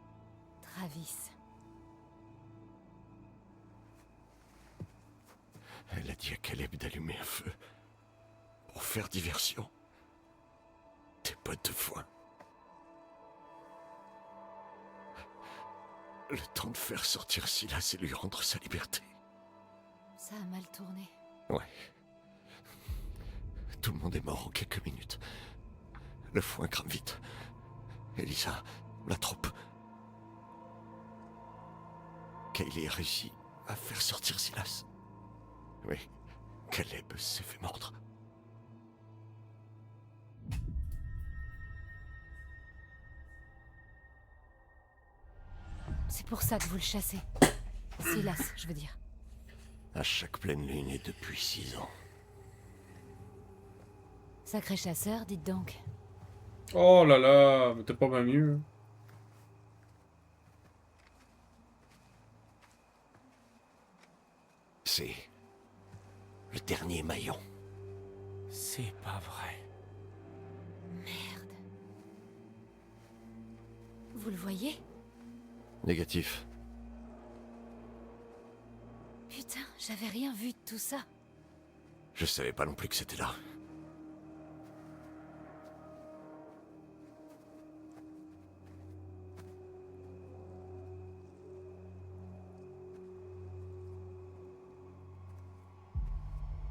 Travis. Elle a dit à Caleb d'allumer un feu pour faire diversion. Des bottes de foin. Le temps de faire sortir Silas et lui rendre sa liberté. Ça a mal tourné. Ouais. Tout le monde est mort en quelques minutes. Le foin crame vite. Elisa, la troupe. Kaylee a réussi à faire sortir Silas. Oui, Caleb s'est fait mordre. C'est pour ça que vous le chassez. Silas, je veux dire. À chaque pleine lune et depuis 6 ans. Sacré chasseur, dites donc. Oh là là, mais t'es pas bien mieux. C'est le dernier maillon. C'est pas vrai. Merde. Vous le voyez? Négatif. Putain, j'avais rien vu de tout ça. Je savais pas non plus que c'était là.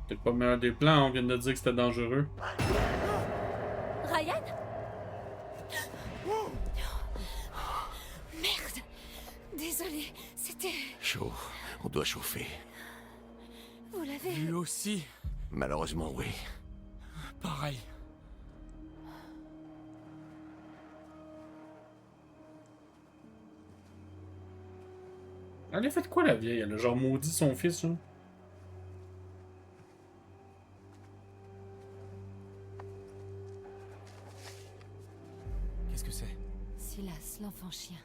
Peut-être pas le meilleur des plans, on vient de dire que c'était dangereux. Ryan? Merde! Désolé, c'était... Chaud. On doit chauffer. Vous l'avez... Lui aussi. Malheureusement, oui. Pareil. Elle a fait quoi la vieille? Elle a genre maudit son fils, là. Qu'est-ce que c'est? Silas, l'enfant chien.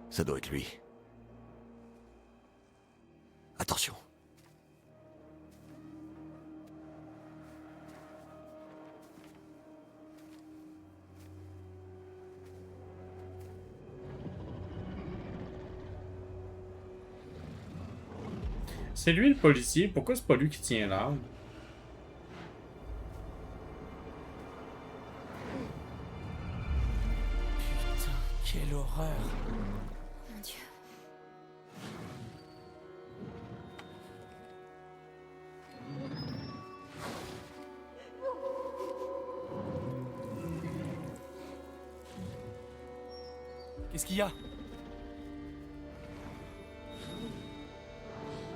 Ça doit être lui. Attention. C'est lui le policier, pourquoi c'est pas lui qui tient l'arme? Putain, quelle horreur. Mon Dieu. Qu'est-ce qu'il y a?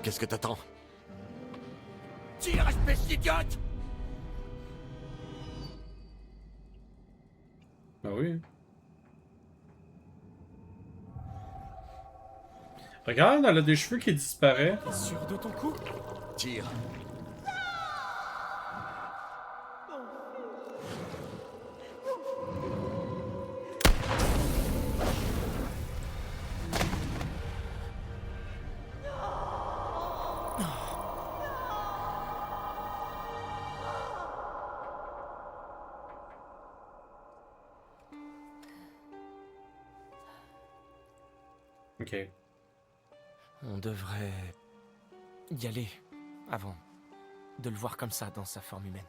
Qu'est-ce que t'attends? Tire, espèce d'idiote! Bah oui. Regarde, elle a des cheveux qui disparaissent. T'es sûr de ton coup? Tire. Ok. On devrait y aller avant de le voir comme ça dans sa forme humaine.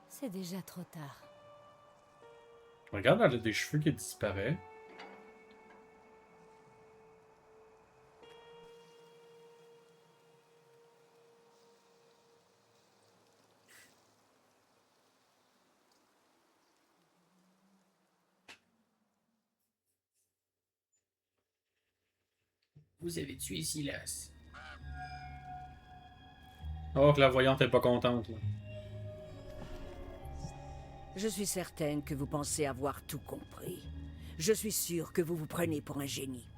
C'est déjà trop tard. Regarde, elle a des cheveux qui disparaissent. Vous avez tué Silas. Oh, que la voyante est pas contente, là. Je suis certaine que vous pensez avoir tout compris. Je suis sûre que vous vous prenez pour un génie.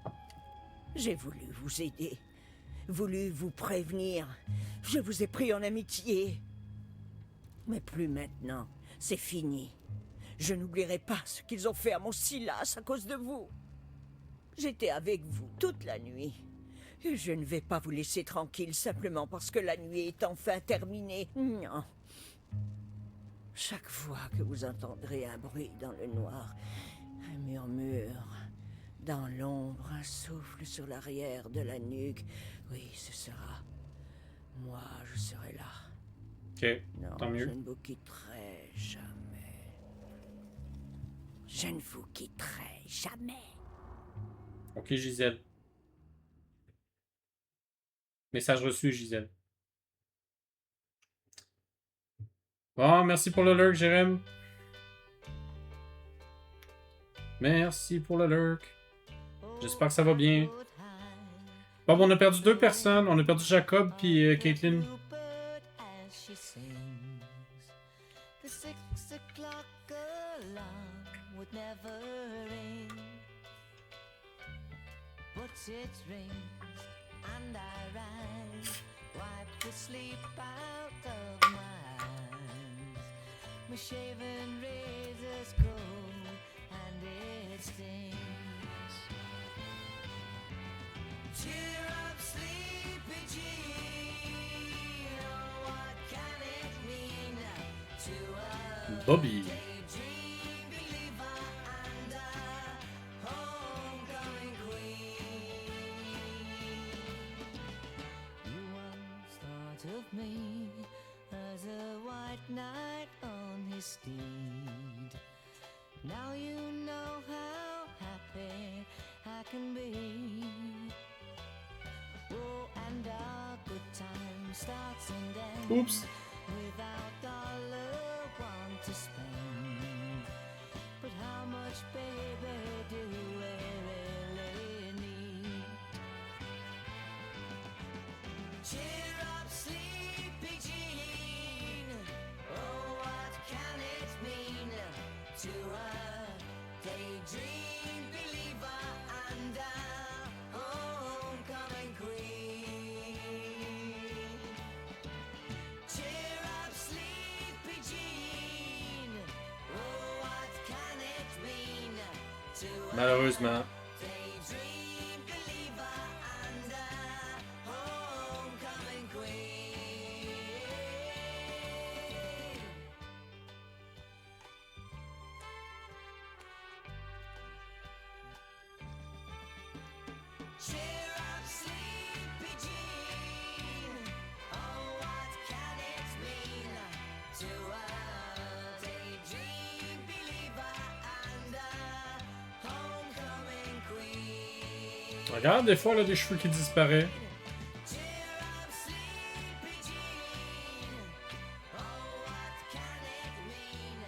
J'ai voulu vous aider, voulu vous prévenir. Je vous ai pris en amitié. Mais plus maintenant, c'est fini. Je n'oublierai pas ce qu'ils ont fait à mon Silas à cause de vous. J'étais avec vous toute la nuit. Et je ne vais pas vous laisser tranquille simplement parce que la nuit est enfin terminée. Non. Chaque fois que vous entendrez un bruit dans le noir, un murmure, dans l'ombre, un souffle sur l'arrière de la nuque, oui, ce sera... moi, je serai là. Ok, Non, tant mieux. je ne vous quitterai jamais. Je ne vous quitterai jamais. Ok, Gisèle. Message reçu, Gisèle. Bon, merci pour le lurk, Jérém. Merci pour le lurk. J'espère que ça va bien. Bon, on a perdu 2 personnes. On a perdu Jacob puis Caitlin. And I rise, wipe the sleep out of my eyes. My shaven razor's cold and it stings. Cheer up, sleepy Jean. Oh, what can it mean to a Bobby. daydream believer and a homecoming queen? You once thought of me as a white knight on his steed. Now you know how happy I can be. Oh, and our good time starts and ends. Oops. Without dollar one to spend. But how much, baby, do we really need? Cheer up, sleepy Jean. Oh, what can it mean to a daydream believer and a homecoming queen? Cheer up, sleepy Jean. Oh, what can it mean to a Malheureusement. daydream believer and a homecoming queen? Cheer up, sleepy Jean. Oh, what can it mean to a daydream believer and a homecoming queen? Regarde, des fois, elle a des cheveux qui disparaissent. Cheer up, sleepy Jean. Oh, what can it mean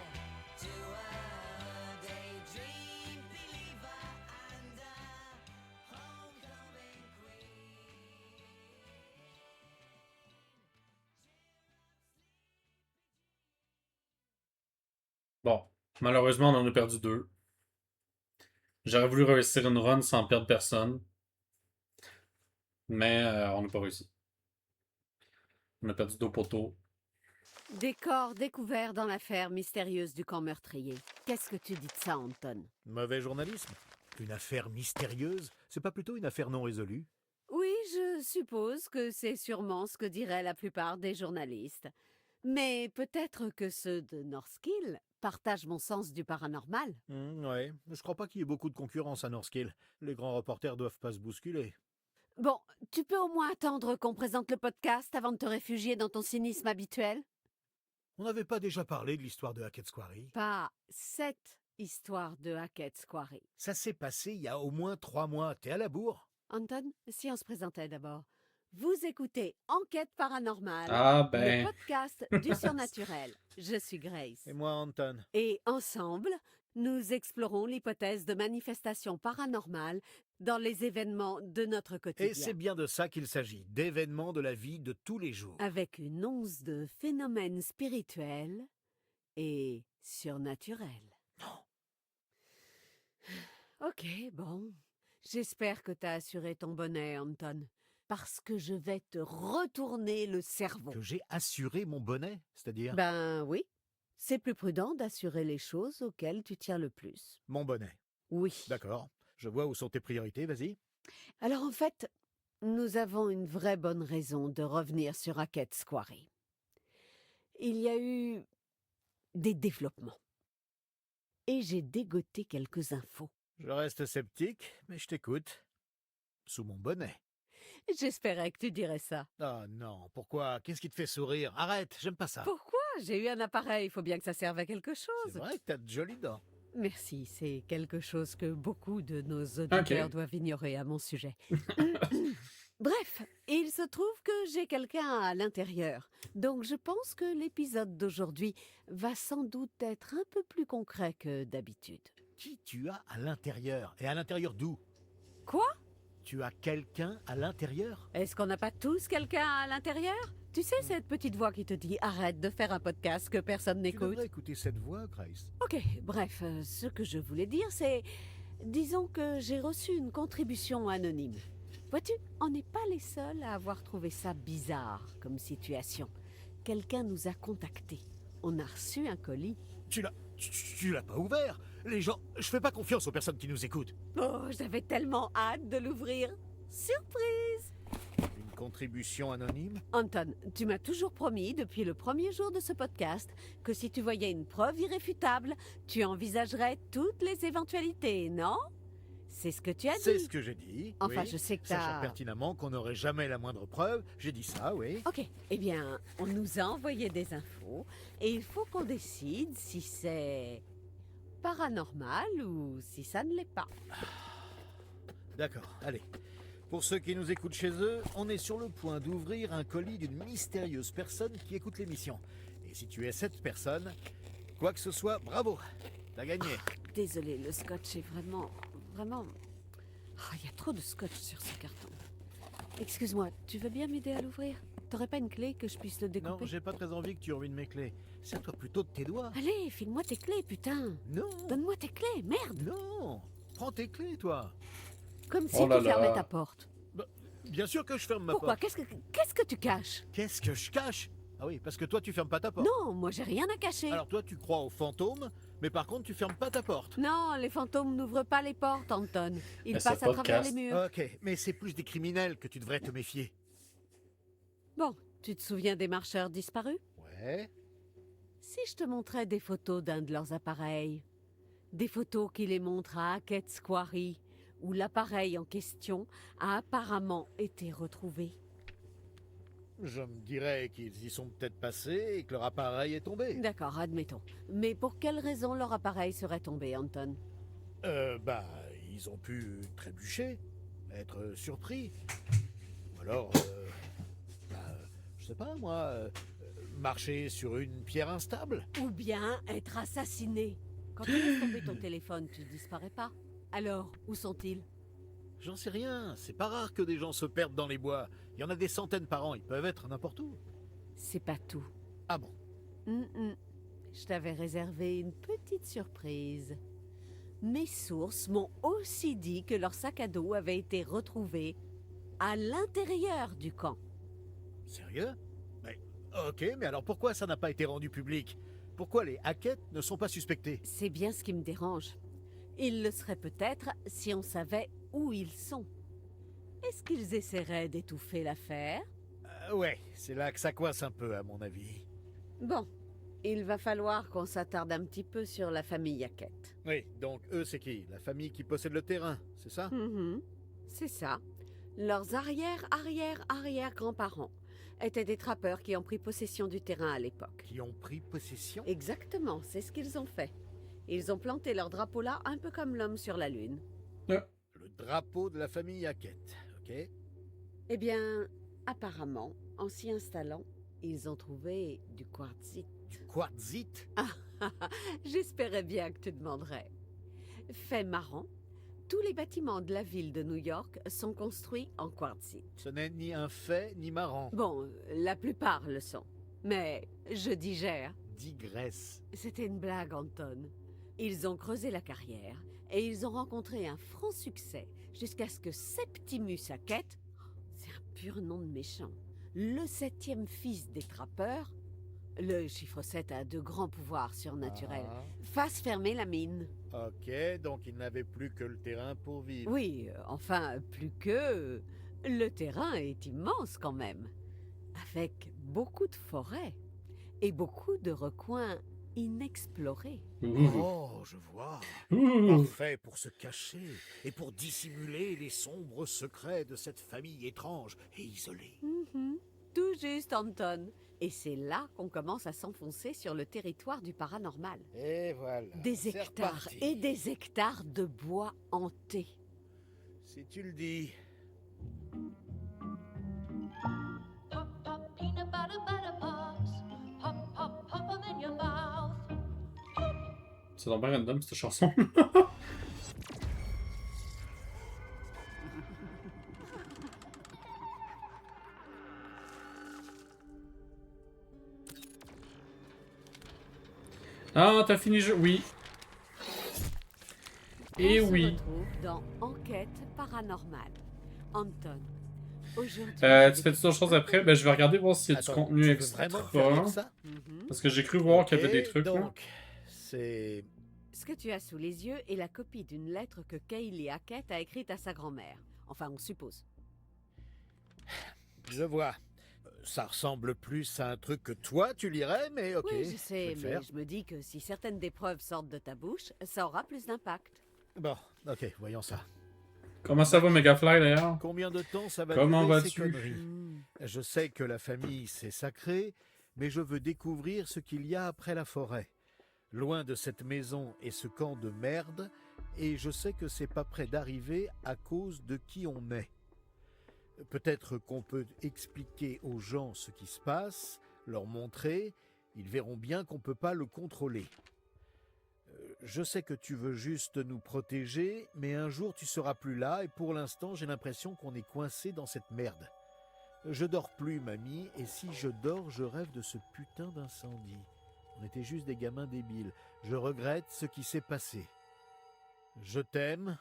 to a daydream believer and a homecoming queen? Bon, malheureusement, on en a perdu 2. J'aurais voulu réussir une run sans perdre personne. Mais on n'a pas réussi. On a perdu 2 poteaux. Des corps découverts dans l'affaire mystérieuse du camp meurtrier. Qu'est-ce que tu dis de ça, Anton? Mauvais journalisme. Une affaire mystérieuse, c'est pas plutôt une affaire non résolue? Oui, je suppose que c'est sûrement ce que diraient la plupart des journalistes. Mais peut-être que ceux de Northkill partagent mon sens du paranormal. Ouais, je crois pas qu'il y ait beaucoup de concurrence à Northkill. Les grands reporters doivent pas se bousculer. Bon, tu peux au moins attendre qu'on présente le podcast avant de te réfugier dans ton cynisme habituel? On n'avait pas déjà parlé de l'histoire de Hackett's Quarry? Pas cette histoire de Hackett's Quarry. Ça s'est passé il y a au moins 3 mois. T'es à la bourre? Anton, si on se présentait d'abord. Vous écoutez Enquête paranormale, Ah ben. le podcast du surnaturel. Je suis Grace. Et moi, Anton. Et ensemble, nous explorons l'hypothèse de manifestations paranormales dans les événements de notre quotidien. Et c'est bien de ça qu'il s'agit, d'événements de la vie de tous les jours. Avec une once de phénomènes spirituels et surnaturels. Non. Ok, bon. J'espère que t'as assuré ton bonnet, Anton. Parce que je vais te retourner le cerveau. Que j'ai assuré mon bonnet, c'est-à-dire? Ben oui. C'est plus prudent d'assurer les choses auxquelles tu tiens le plus. Mon bonnet. Oui. D'accord. Je vois où sont tes priorités, vas-y. Alors en fait, nous avons une vraie bonne raison de revenir sur Hackett's Quarry. Il y a eu des développements. Et j'ai dégoté quelques infos. Je reste sceptique, mais je t'écoute. Sous mon bonnet. J'espérais que tu dirais ça. Ah non, pourquoi? Qu'est-ce qui te fait sourire? Arrête, j'aime pas ça. Pourquoi? J'ai eu un appareil, il faut bien que ça serve à quelque chose. C'est vrai que t'as de jolies dents. Merci, c'est quelque chose que beaucoup de nos auditeurs doivent ignorer à mon sujet. Bref, il se trouve que j'ai quelqu'un à l'intérieur. Donc je pense que l'épisode d'aujourd'hui va sans doute être un peu plus concret que d'habitude. Qui tu as à l'intérieur? Et à l'intérieur d'où? Quoi? Tu as quelqu'un à l'intérieur? Est-ce qu'on n'a pas tous quelqu'un à l'intérieur? Tu sais, cette petite voix qui te dit « Arrête de faire un podcast que personne Tu n'écoute devrais écouter cette voix, Grace. » Ok, bref, ce que je voulais dire, c'est... Disons que j'ai reçu une contribution anonyme. Vois-tu, on n'est pas les seuls à avoir trouvé ça bizarre comme situation. Quelqu'un nous a contactés. On a reçu un colis. Tu l'as pas ouvert? Les gens... Je fais pas confiance aux personnes qui nous écoutent. Oh, j'avais tellement hâte de l'ouvrir. Surprise! Une contribution anonyme? Anton, tu m'as toujours promis, depuis le premier jour de ce podcast, que si tu voyais une preuve irréfutable, tu envisagerais toutes les éventualités, non? C'est ce que tu as dit. C'est ce que j'ai dit. Enfin, oui. je sais que Sachant pertinemment qu'on n'aurait jamais la moindre preuve, j'ai dit ça, oui. Ok, eh bien, on nous a envoyé des infos, et il faut qu'on décide si c'est paranormal ou si ça ne l'est pas. D'accord, allez. Pour ceux qui nous écoutent chez eux, on est sur le point d'ouvrir un colis d'une mystérieuse personne qui écoute l'émission. Et si tu es cette personne, quoi que ce soit, bravo, t'as gagné. Désolé, le scotch est vraiment... Il y a trop de scotch sur ce carton. Excuse-moi, tu veux bien m'aider à l'ouvrir? T'aurais pas une clé que je puisse le découper? Non, j'ai pas très envie que tu ruines mes clés. Sers-toi plutôt de tes doigts. Allez, file-moi tes clés, putain. Non. Donne-moi tes clés, merde. Non. Prends tes clés, toi. Comme si tu fermais ta porte. Bah, bien sûr que je ferme ma Pourquoi? porte. Qu'est-ce que tu caches? Qu'est-ce que je cache? Ah oui, parce que toi, tu fermes pas ta porte. Non, moi j'ai rien à cacher. Alors toi, tu crois aux fantômes, mais par contre, tu fermes pas ta porte. Non, les fantômes n'ouvrent pas les portes, Anton. Ils Mais passent ce à travers les podcast. murs. Ok, mais c'est plus des criminels que tu devrais te méfier. Bon, tu te souviens des marcheurs disparus? Ouais. Si je te montrais des photos d'un de leurs appareils, des photos qui les montrent à Hackett's Quarry, où l'appareil en question a apparemment été retrouvé. Je me dirais qu'ils y sont peut-être passés et que leur appareil est tombé. D'accord, admettons. Mais pour quelle raison leur appareil serait tombé, Anton? Ils ont pu trébucher, être surpris. Ou alors, je sais pas moi, marcher sur une pierre instable. Ou bien être assassiné. Quand tu laisses tomber ton téléphone, tu disparais pas. Alors, où sont-ils? J'en sais rien, c'est pas rare que des gens se perdent dans les bois. Il y en a des centaines par an, ils peuvent être n'importe où. C'est pas tout. Ah bon? Je t'avais réservé une petite surprise. Mes sources m'ont aussi dit que leur sac à dos avait été retrouvé à l'intérieur du camp. Sérieux? Mais, ok, mais alors pourquoi ça n'a pas été rendu public? Pourquoi les Hackett ne sont pas suspectés? C'est bien ce qui me dérange. Ils le seraient peut-être si on savait où ils sont. Est-ce qu'ils essaieraient d'étouffer l'affaire? Ouais, c'est là que ça coince un peu, à mon avis. Bon, il va falloir qu'on s'attarde un petit peu sur la famille Hackett. Oui, donc eux, c'est qui? La famille qui possède le terrain, c'est ça? C'est ça. Leurs arrière-arrière-arrière-grands-parents étaient des trappeurs qui ont pris possession du terrain à l'époque. Qui ont pris possession? Exactement, c'est ce qu'ils ont fait. Ils ont planté leur drapeau là, un peu comme l'homme sur la Lune. Le drapeau de la famille Hackett, ok? Eh bien, apparemment, en s'y installant, ils ont trouvé du quartzite. Du quartzite? J'espérais bien que tu demanderais. Fait marrant, tous les bâtiments de la ville de New York sont construits en quartzite. Ce n'est ni un fait, ni marrant. Bon, la plupart le sont. Mais je digère. Digresse. C'était une blague, Anton. Ils ont creusé la carrière et ils ont rencontré un franc succès jusqu'à ce que Septimus Hackett, c'est un pur nom de méchant, le 7e fils des trappeurs, le chiffre 7 a de grands pouvoirs surnaturels, fasse fermer la mine. Ok, donc ils n'avaient plus que le terrain pour vivre. Oui, enfin, plus que... Le terrain est immense quand même, avec beaucoup de forêts et beaucoup de recoins inexplorés. Oh, je vois. Parfait pour se cacher et pour dissimuler les sombres secrets de cette famille étrange et isolée. Tout juste, Anton. Et c'est là qu'on commence à s'enfoncer sur le territoire du paranormal. Et voilà. Des hectares et des hectares de bois hantés. Si tu le dis. Pop, pop, peanut butter, butter pops. Pop, pop, pop 'em in your mouth. C'est donc bien random cette chanson. Ah, t'as fini le jeu? Oui. Et On oui. se retrouve dans Enquête paranormale. Anton, aujourd'hui... Tu fais d'autres choses après? Ben, je vais regarder voir s'il y a du contenu extra. Parce que j'ai cru voir qu'il y avait des trucs. Donc, c'est... Ce que tu as sous les yeux est la copie d'une lettre que Kaylee Hackett a écrite à sa grand-mère. Enfin, on suppose. Je vois. Ça ressemble plus à un truc que toi, tu lirais, mais ok. Oui, je sais, vais le mais faire. je me dis que si certaines des preuves sortent de ta bouche, ça aura plus d'impact. Bon, ok, voyons ça. Comment ça va, Megafly, d'ailleurs? Combien de temps ça va Comment durer, ces vas-tu? conneries? Je sais que la famille, c'est sacré, mais je veux découvrir ce qu'il y a après la forêt. Loin de cette maison et ce camp de merde, et je sais que c'est pas près d'arriver à cause de qui on est. Peut-être qu'on peut expliquer aux gens ce qui se passe, leur montrer, ils verront bien qu'on peut pas le contrôler. Je sais que tu veux juste nous protéger, mais un jour tu seras plus là, et pour l'instant j'ai l'impression qu'on est coincé dans cette merde. Je dors plus, mamie, et si je dors, je rêve de ce putain d'incendie. On était juste des gamins débiles. Je regrette ce qui s'est passé. Je t'aime.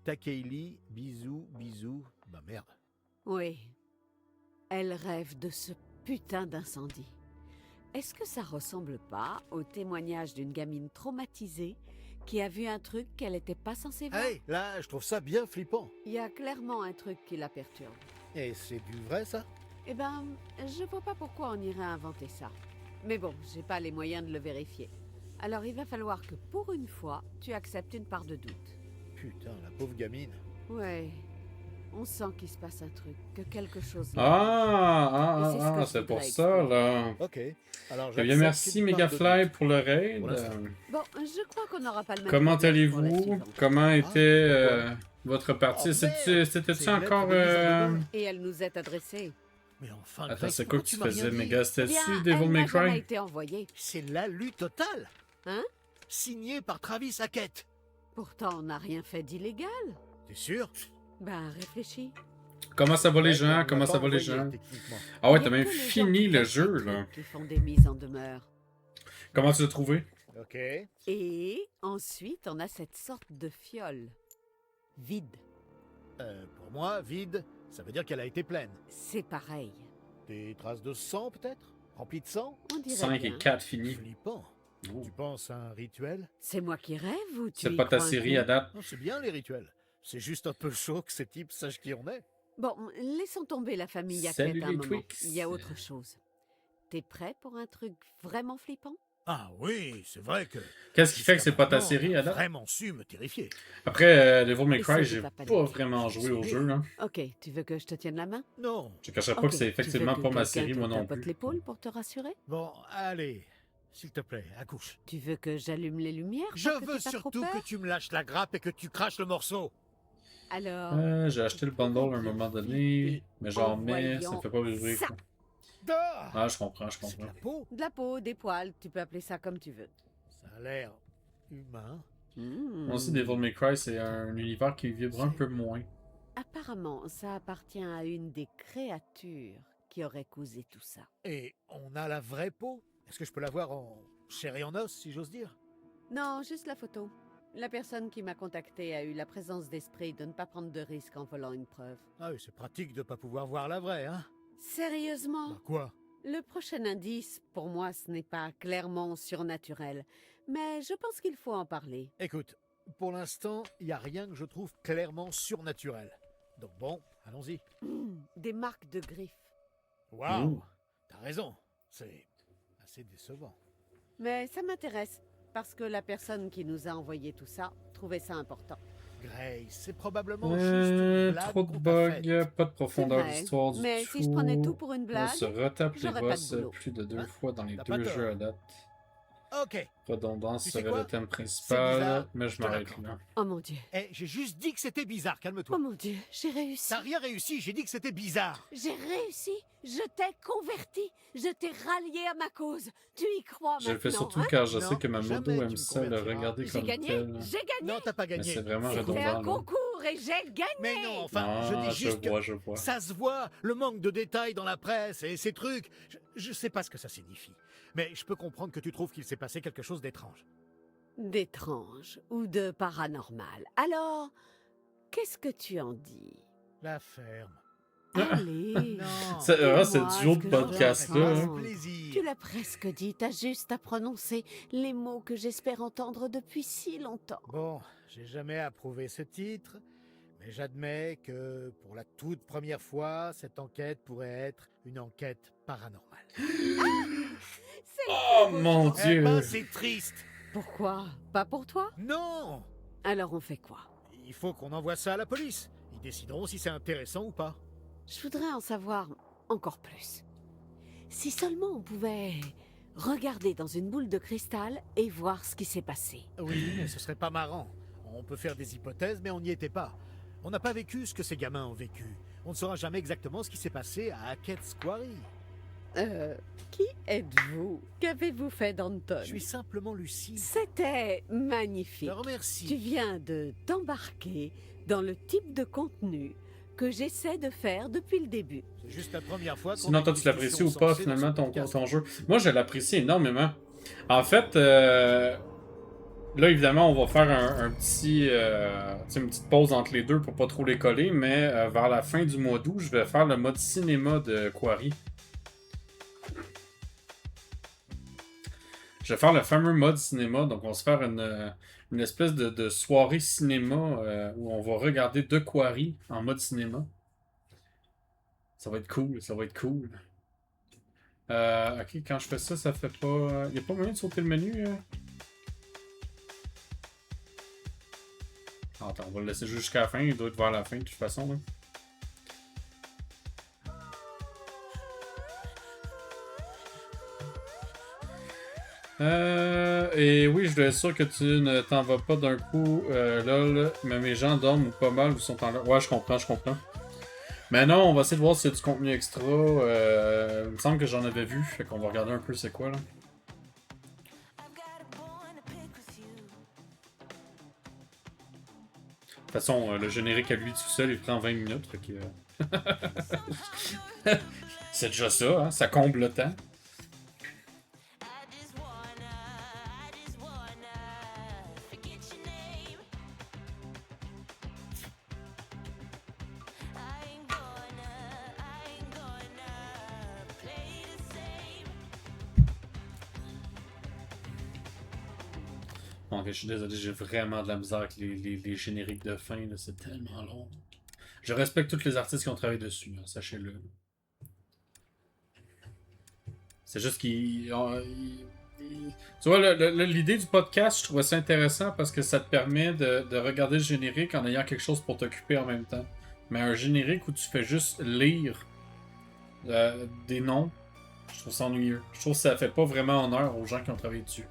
Ta Kaylee, bisous, bisous. Bah merde. Oui. Elle rêve de ce putain d'incendie. Est-ce que ça ressemble pas au témoignage d'une gamine traumatisée qui a vu un truc qu'elle était pas censée voir? Hey, là, je trouve ça bien flippant. Il y a clairement un truc qui la perturbe. Et c'est du vrai, ça? Eh ben, je vois pas pourquoi on irait inventer ça. Mais bon, j'ai pas les moyens de le vérifier. Alors il va falloir que pour une fois, tu acceptes une part de doute. Putain, la pauvre gamine. Ouais. On sent qu'il se passe un truc, que quelque chose... C'est pour ça, là. Ok. Alors, eh bien, merci, Megafly, pour le raid. Bon, je crois qu'on n'aura pas le même... Comment allez-vous? Comment était votre partie? C'était-tu encore... Et elle nous est adressée. Mais enfin, attends, c'est quoi que tu faisais, Mega? Bien, C'était-tu Devil May elle n'a Cry? été envoyée. C'est l'alu total. Hein? Signé par Travis Hackett. Pourtant, on n'a rien fait d'illégal. T'es sûr? Ben, réfléchis. Comment ça va les gens? Comment ça va les gens? Ah ouais, t'as même fini le jeu, là. Qui font des mises en demeure. Comment tu l'as trouvé? Ok. Et ensuite, on a cette sorte de fiole. Vide. Pour moi, vide, Ça veut dire qu'elle a été pleine. C'est pareil. Des traces de sang, peut-être? Remplies de sang? On dirait 5 bien. et 4 fini. Flippant. Oh. Tu penses à un rituel? C'est moi qui rêve ou tu C'est y pas ta crois un série coup à date. Non, c'est bien les rituels. C'est juste un peu chaud que ces types sachent qui on est. Bon, laissons tomber la famille Salut Hackett un les moment. Twix. Il y a autre chose. T'es prêt pour un truc vraiment flippant? Ah oui, c'est vrai que... Qu'est-ce qui fait que c'est pas ta jusqu'à série à maintenant, date? vraiment su me terrifier. Après Devil May Essaie Cry, de j'ai pas pas paniquer. vraiment joué au jeu, là. Ok, tu veux que je te tienne la main? Non. Je cacherai pas Ok, que c'est tu veux effectivement que pas ma quelqu'un série, te moi non tapote plus. l'épaule pour te rassurer? Bon, allez, s'il te plaît, accouche. Tu veux que j'allume les lumières? Je pour que veux t'aies pas trop surtout peur que tu me lâches la grappe et que tu craches le morceau. Alors, J'ai acheté le bundle à un moment donné, mais genre, mais ça me fait pas vibrer. ça. quoi. Ah, Ah, je comprends, je c'est de comprends. la peau. de la peau, des poils, tu peux appeler ça comme tu veux. Ça a l'air humain. Moi aussi, Devil May Cry, c'est un univers qui vibre un peu moins. Apparemment, ça appartient à une des créatures qui aurait causé tout ça. Et on a la vraie peau. Est-ce que je peux la voir en chair et en os, si j'ose dire? Non, juste la photo. La personne qui m'a contacté a eu la présence d'esprit de ne pas prendre de risque en volant une preuve. Ah oui, c'est pratique de pas pouvoir voir la vraie, hein? Sérieusement? Bah quoi? Le prochain indice, pour moi, ce n'est pas clairement surnaturel. Mais je pense qu'il faut en parler. Écoute, pour l'instant, il n'y a rien que je trouve clairement surnaturel. Donc bon, allons-y. Des marques de griffes. Waouh! Ouh. T'as raison. C'est assez décevant. Mais ça m'intéresse, parce que la personne qui nous a envoyé tout ça trouvait ça important. Grace, c'est probablement juste une blague Trop de qu'on t'a faite. bugs, pas de profondeur C'est vrai, d'histoire du mais tout. si je prenais tout pour une On blague, se retape les j'aurais pas de boss boulot. plus de 2 Hein? fois dans les T'as pas 2 tort. jeux à date. Ok. Redondance Tu sais serait quoi? le thème C'est principal, bizarre, mais je je te m'arrête l'accorde. là. Oh mon Dieu. Eh, j'ai juste dit que c'était bizarre, calme-toi. Oh mon Dieu, j'ai réussi. T'as rien réussi, j'ai dit que c'était bizarre. J'ai réussi. Je t'ai converti. Je t'ai rallié à ma cause. Tu y crois Je le fais maintenant, surtout hein? car je Non, sais que ma jamais modo tu aime me ça le convertiras. regarder J'ai comme gagné. tel. J'ai gagné. Non, t'as pas Mais gagné. c'est vraiment C'était redondant. un là. concours et j'ai gagné. Mais non, enfin, je Ah, dis juste que je vois. ça se voit, le manque de détails dans la presse et ces trucs. Je sais pas ce que ça signifie. Mais je peux comprendre que tu trouves qu'il s'est passé quelque chose d'étrange. D'étrange ou de paranormal. Alors, qu'est-ce que tu en dis? La ferme. Allez. Non. C'est dis-moi du duo ce de que je podcast, dois là. faire. hein. Plaisir. Tu l'as presque dit, t'as juste à prononcer les mots que j'espère entendre depuis si longtemps. Bon, j'ai jamais approuvé ce titre, mais j'admets que pour la toute première fois, cette enquête pourrait être une enquête paranormale. Oh mon Eh dieu! ben, c'est triste. Pourquoi? Pas pour toi? Non. Alors on fait quoi? Il faut qu'on envoie ça à la police. Ils décideront si c'est intéressant ou pas. Je voudrais en savoir encore plus. Si seulement on pouvait regarder dans une boule de cristal et voir ce qui s'est passé. Oui, mais ce serait pas marrant. On peut faire des hypothèses, mais on n'y était pas. On n'a pas vécu ce que ces gamins ont vécu. On ne saura jamais exactement ce qui s'est passé à Hackett's Quarry. Qui êtes-vous? Qu'avez-vous fait d'Anton? Je suis simplement lucide. C'était magnifique. Je te remercie. Tu viens de t'embarquer dans le type de contenu que j'essaie de faire depuis le début. C'est juste la première fois qu'on Sinon, a toi, une tu l'apprécies ou discussion pas, sensée dans finalement, ce podcast. ton jeu? Moi, je l'apprécie énormément. En fait, là, évidemment, on va faire un petit, une petite pause entre les deux pour pas trop les coller, mais vers la fin du mois d'août, je vais faire le mode cinéma de Quarry. Je vais faire le fameux mode cinéma, donc on va se faire une espèce de soirée cinéma où on va regarder The Quarry en mode cinéma. Ça va être cool, ça va être cool. Ok, quand je fais ça, ça fait pas... Y a pas moyen de sauter le menu? Attends, on va le laisser jusqu'à la fin, il doit être vers la fin de toute façon. Là. Et oui, je dois être sûr que tu ne t'en vas pas d'un coup, lol, mais mes gens dorment ou pas mal ou sont en... Ouais, je comprends. Mais non, on va essayer de voir s'il y a du contenu extra. Il me semble que j'en avais vu, fait qu'on va regarder un peu c'est quoi là. De toute façon, le générique à lui tout seul, il prend 20 minutes, fait que... C'est déjà ça, hein? Ça comble le temps. Ok, je suis désolé, j'ai vraiment de la misère avec les génériques de fin, là, c'est tellement long. Je respecte tous les artistes qui ont travaillé dessus, hein, sachez-le. C'est juste qu'ils... Tu vois, l'idée du podcast, je trouvais ça intéressant parce que ça te permet de regarder le générique en ayant quelque chose pour t'occuper en même temps. Mais un générique où tu fais juste lire des noms, je trouve ça ennuyeux. Je trouve que ça fait pas vraiment honneur aux gens qui ont travaillé dessus.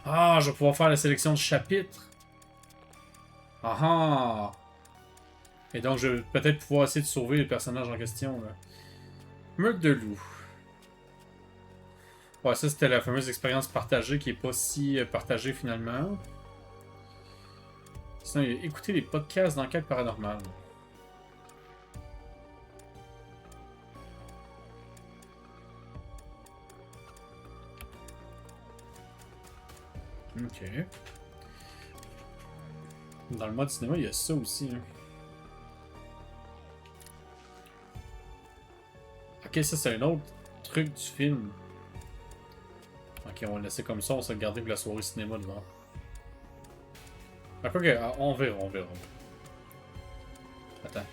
Ah, je vais pouvoir faire la sélection de chapitres. Ah ah! Et donc, je vais peut-être pouvoir essayer de sauver les personnages en question. Là. Meurtre de loup. Ouais, ça c'était la fameuse expérience partagée qui est pas si partagée finalement. Sinon, écoutez les podcasts d'enquête paranormale. Ok. Dans le mode cinéma, il y a ça aussi. Hein. Ok, ça c'est un autre truc du film. Ok, on va le laisser comme ça, on va se garder pour la soirée cinéma devant. Ok, on verra, on verra. Attends.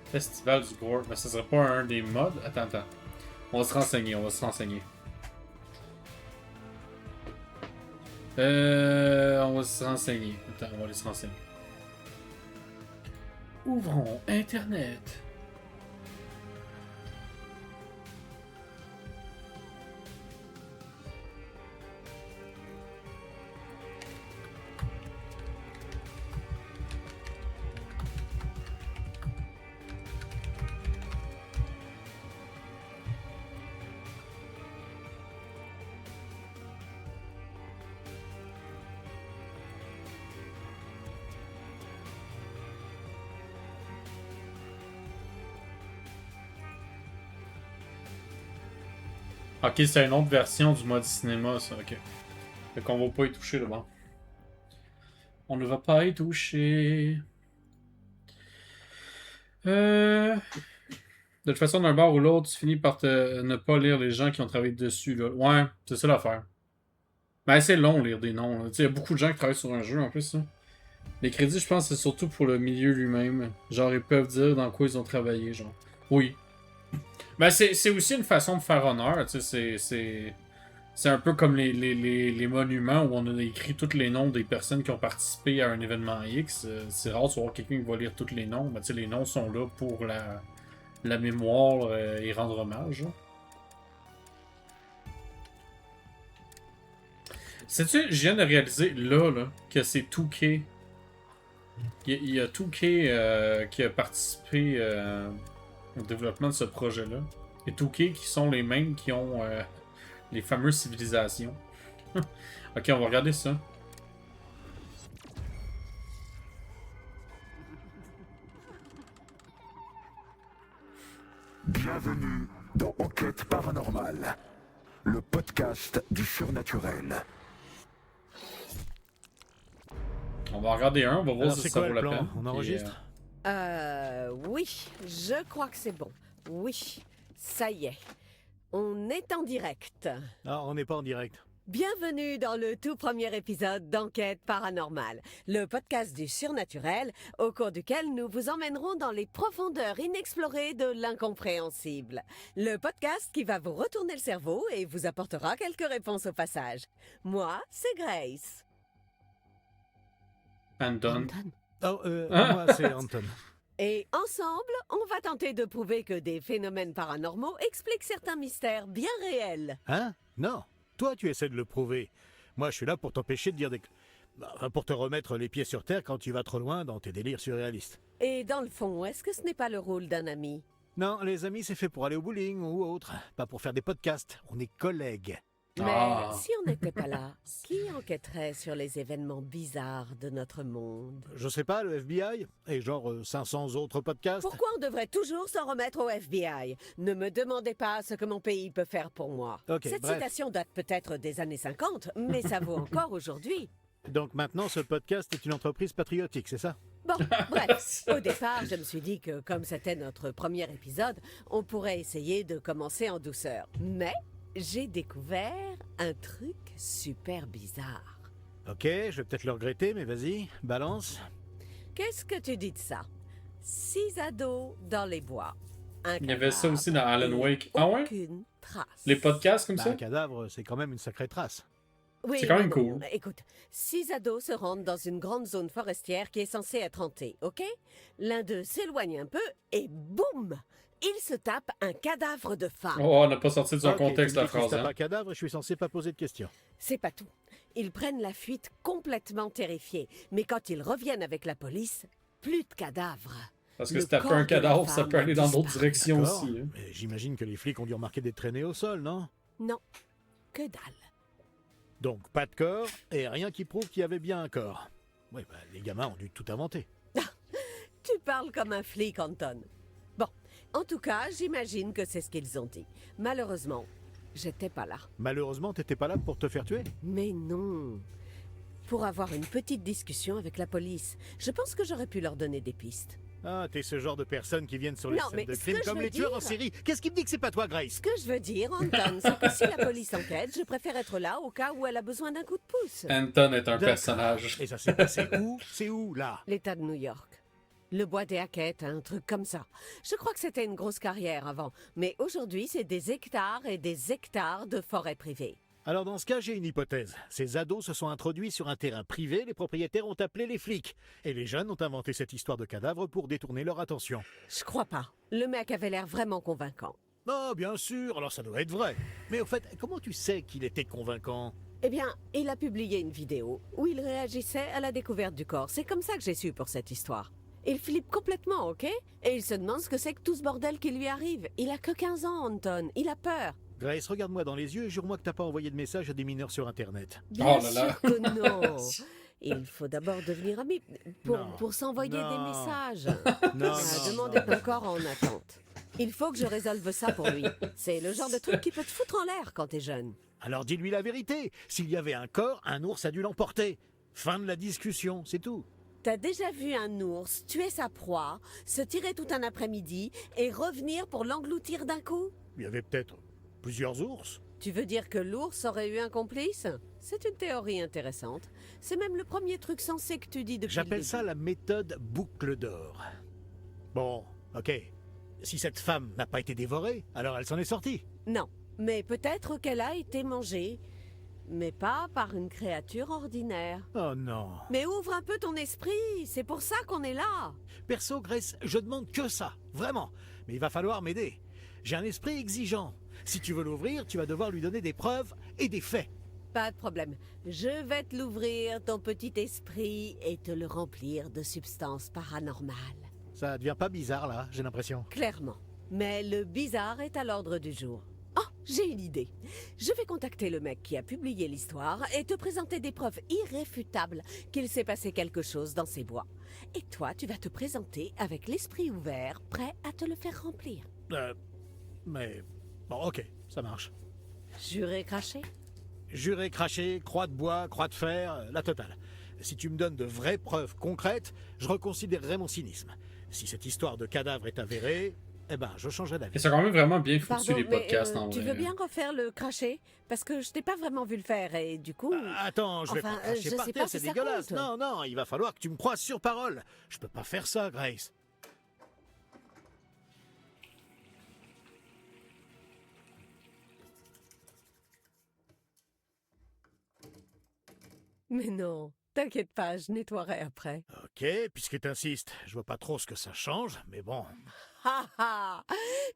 Festival du gore. Mais ça serait pas un des modes? Attends. On va se renseigner, on va se renseigner. On va se renseigner. Attends, on va aller se renseigner. Ouvrons Internet. Ok, c'est une autre version du mode cinéma, ça, ok. Fait qu'on va pas y toucher, là, bon. On ne va pas y toucher. De toute façon, d'un bord ou l'autre, tu finis par ne pas lire les gens qui ont travaillé dessus, là. Ouais, c'est ça l'affaire. Mais c'est long, lire des noms, là. Tu sais, il y a beaucoup de gens qui travaillent sur un jeu, en plus, là. Les crédits, je pense, c'est surtout pour le milieu lui-même. Genre, ils peuvent dire dans quoi ils ont travaillé, genre. Oui. Ben, c'est aussi une façon de faire honneur, tu sais, c'est un peu comme les monuments où on a écrit tous les noms des personnes qui ont participé à un événement X. C'est rare de voir quelqu'un qui va lire tous les noms, mais tu sais, les noms sont là pour la mémoire et rendre hommage. Hein. Sais-tu, je viens de réaliser là que c'est 2K. Il y a 2K qui a participé au développement de ce projet-là. Et 2K qui sont les mêmes qui ont les fameuses civilisations. Ok, on va regarder ça. Bienvenue dans Enquête paranormale, le podcast du surnaturel. On va en regarder un, on va voir Alors, si ça vaut la peine. On enregistre? Oui, je crois que c'est bon. Oui, ça y est. On est en direct. Non, on n'est pas en direct. Bienvenue dans le tout premier épisode d'Enquête paranormale, le podcast du surnaturel, au cours duquel nous vous emmènerons dans les profondeurs inexplorées de l'incompréhensible. Le podcast qui va vous retourner le cerveau et vous apportera quelques réponses au passage. Moi, c'est Grace. Anton. Oh, moi, c'est Anton. Et ensemble, on va tenter de prouver que des phénomènes paranormaux expliquent certains mystères bien réels. Hein? Non. Toi, tu essaies de le prouver. Moi, je suis là pour t'empêcher de dire des... Enfin, pour te remettre les pieds sur terre quand tu vas trop loin dans tes délires surréalistes. Et dans le fond, est-ce que ce n'est pas le rôle d'un ami? Non, les amis, c'est fait pour aller au bowling ou autre. Pas pour faire des podcasts. On est collègues. Mais si on n'était pas là, qui enquêterait sur les événements bizarres de notre monde? Je sais pas, le FBI? Et genre 500 autres podcasts? Pourquoi on devrait toujours s'en remettre au FBI? Ne me demandez pas ce que mon pays peut faire pour moi. Okay, Cette bref. citation date peut-être des années 50, mais ça vaut encore aujourd'hui. Donc maintenant, ce podcast est une entreprise patriotique, c'est ça? Bon, bref, au départ, je me suis dit que comme c'était notre premier épisode, on pourrait essayer de commencer en douceur. Mais j'ai découvert un truc super bizarre. Ok, je vais peut-être le regretter, mais vas-y, balance. Qu'est-ce que tu dis de ça? 6 ados dans les bois. Il y avait ça aussi dans Alan Wake. Ah ouais? Aucune trace. Les podcasts comme ça? Un cadavre, c'est quand même une sacrée trace. Oui, c'est quand même mais cool. Écoute, 6 ados se rendent dans une grande zone forestière qui est censée être hantée, ok? L'un d'eux s'éloigne un peu et boum! Il se tape un cadavre de femme. Oh, on n'a pas sorti de son Ok, contexte tu me la dis qu'il phrase. se tape Hein? un cadavre et je suis censé pas poser de questions. C'est pas tout. Ils prennent la fuite complètement terrifiés. Mais quand ils reviennent avec la police, plus de cadavres. Parce que Le se taper corps un de la cadavre, ça femme peut aller dans d'autres disparaît. directions D'accord, aussi. Hein? mais j'imagine que les flics ont dû remarquer des traînées au sol, non? Non, que dalle. Donc pas de corps et rien qui prouve qu'il y avait bien un corps. Oui, bah, les gamins ont dû tout inventer. Tu parles comme un flic, Anton. Bon, en tout cas, j'imagine que c'est ce qu'ils ont dit. Malheureusement, j'étais pas là. Malheureusement, t'étais pas là pour te faire tuer? Mais non. Pour avoir une petite discussion avec la police. Je pense que j'aurais pu leur donner des pistes. Ah, t'es ce genre de personne qui viennent sur les Non, scènes mais de ce crime que je comme veux les tueurs en dire- série. Qu'est-ce qui me dit que c'est pas toi, Grace? Ce que je veux dire, Anton, c'est que si la police enquête, je préfère être là au cas où elle a besoin d'un coup de pouce. Anton est un D'accord. personnage. Et ça s'est passé où? C'est où, là? L'État de New York. Le bois des Hackett, un truc comme ça. Je crois que c'était une grosse carrière avant, mais aujourd'hui, c'est des hectares et des hectares de forêt privée. Alors dans ce cas, j'ai une hypothèse. Ces ados se sont introduits sur un terrain privé, les propriétaires ont appelé les flics. Et les jeunes ont inventé cette histoire de cadavre pour détourner leur attention. Je crois pas. Le mec avait l'air vraiment convaincant. Oh, bien sûr, alors ça doit être vrai. Mais au fait, comment tu sais qu'il était convaincant? Eh bien, il a publié une vidéo où il réagissait à la découverte du corps. C'est comme ça que j'ai su pour cette histoire. Il flippe complètement, ok? Et il se demande ce que c'est que tout ce bordel qui lui arrive. Il a que 15 ans, Anton. Il a peur. Grace, regarde-moi dans les yeux et jure-moi que t'as pas envoyé de message à des mineurs sur Internet. Bien Oh là là. sûr que non. Il faut d'abord devenir ami Non. pour s'envoyer des Non. messages. Non, La demande est encore en attente. Il faut que je résolve ça pour lui. C'est le genre de truc qui peut te foutre en l'air quand t'es jeune. Alors dis-lui la vérité. S'il y avait un corps, un ours a dû l'emporter. Fin de la discussion, c'est tout. T'as déjà vu un ours tuer sa proie, se tirer tout un après-midi et revenir pour l'engloutir d'un coup? Il y avait peut-être plusieurs ours. Tu veux dire que l'ours aurait eu un complice? C'est une théorie intéressante. C'est même le premier truc sensé que tu dis depuis le J'appelle début. ça la méthode boucle d'or. Bon, ok. Si cette femme n'a pas été dévorée, alors elle s'en est sortie. Non, mais peut-être qu'elle a été mangée. Mais pas par une créature ordinaire. Oh non. Mais ouvre un peu ton esprit, c'est pour ça qu'on est là. Perso, Grace, je demande que ça, vraiment. Mais il va falloir m'aider. J'ai un esprit exigeant. Si tu veux l'ouvrir, tu vas devoir lui donner des preuves et des faits. Pas de problème. Je vais te l'ouvrir, ton petit esprit, et te le remplir de substances paranormales. Ça devient pas bizarre là, j'ai l'impression. Clairement. Mais le bizarre est à l'ordre du jour. Oh, j'ai une idée. Je vais contacter le mec qui a publié l'histoire et te présenter des preuves irréfutables qu'il s'est passé quelque chose dans ces bois. Et toi, tu vas te présenter avec l'esprit ouvert, prêt à te le faire remplir. Mais... Bon, ok, ça marche. Juré craché? Juré craché, croix de bois, croix de fer, la totale. Si tu me donnes de vraies preuves concrètes, je reconsidérerai mon cynisme. Si cette histoire de cadavre est avérée, eh ben, je changerai d'avis. Ils sont quand même vraiment bien foutus, Pardon, les podcasts, mais en tu vrai. veux bien refaire le craché? Parce que je t'ai pas vraiment vu le faire et du coup... Attends, je vais Enfin, pas cracher je par sais terre, pas c'est si ça dégueulasse. compte. Non, non, il va falloir que tu me croises sur parole. Je peux pas faire ça, Grace. Mais non, t'inquiète pas, je nettoierai après. Ok, puisque t'insistes, je vois pas trop ce que ça change, mais bon. Ha ha!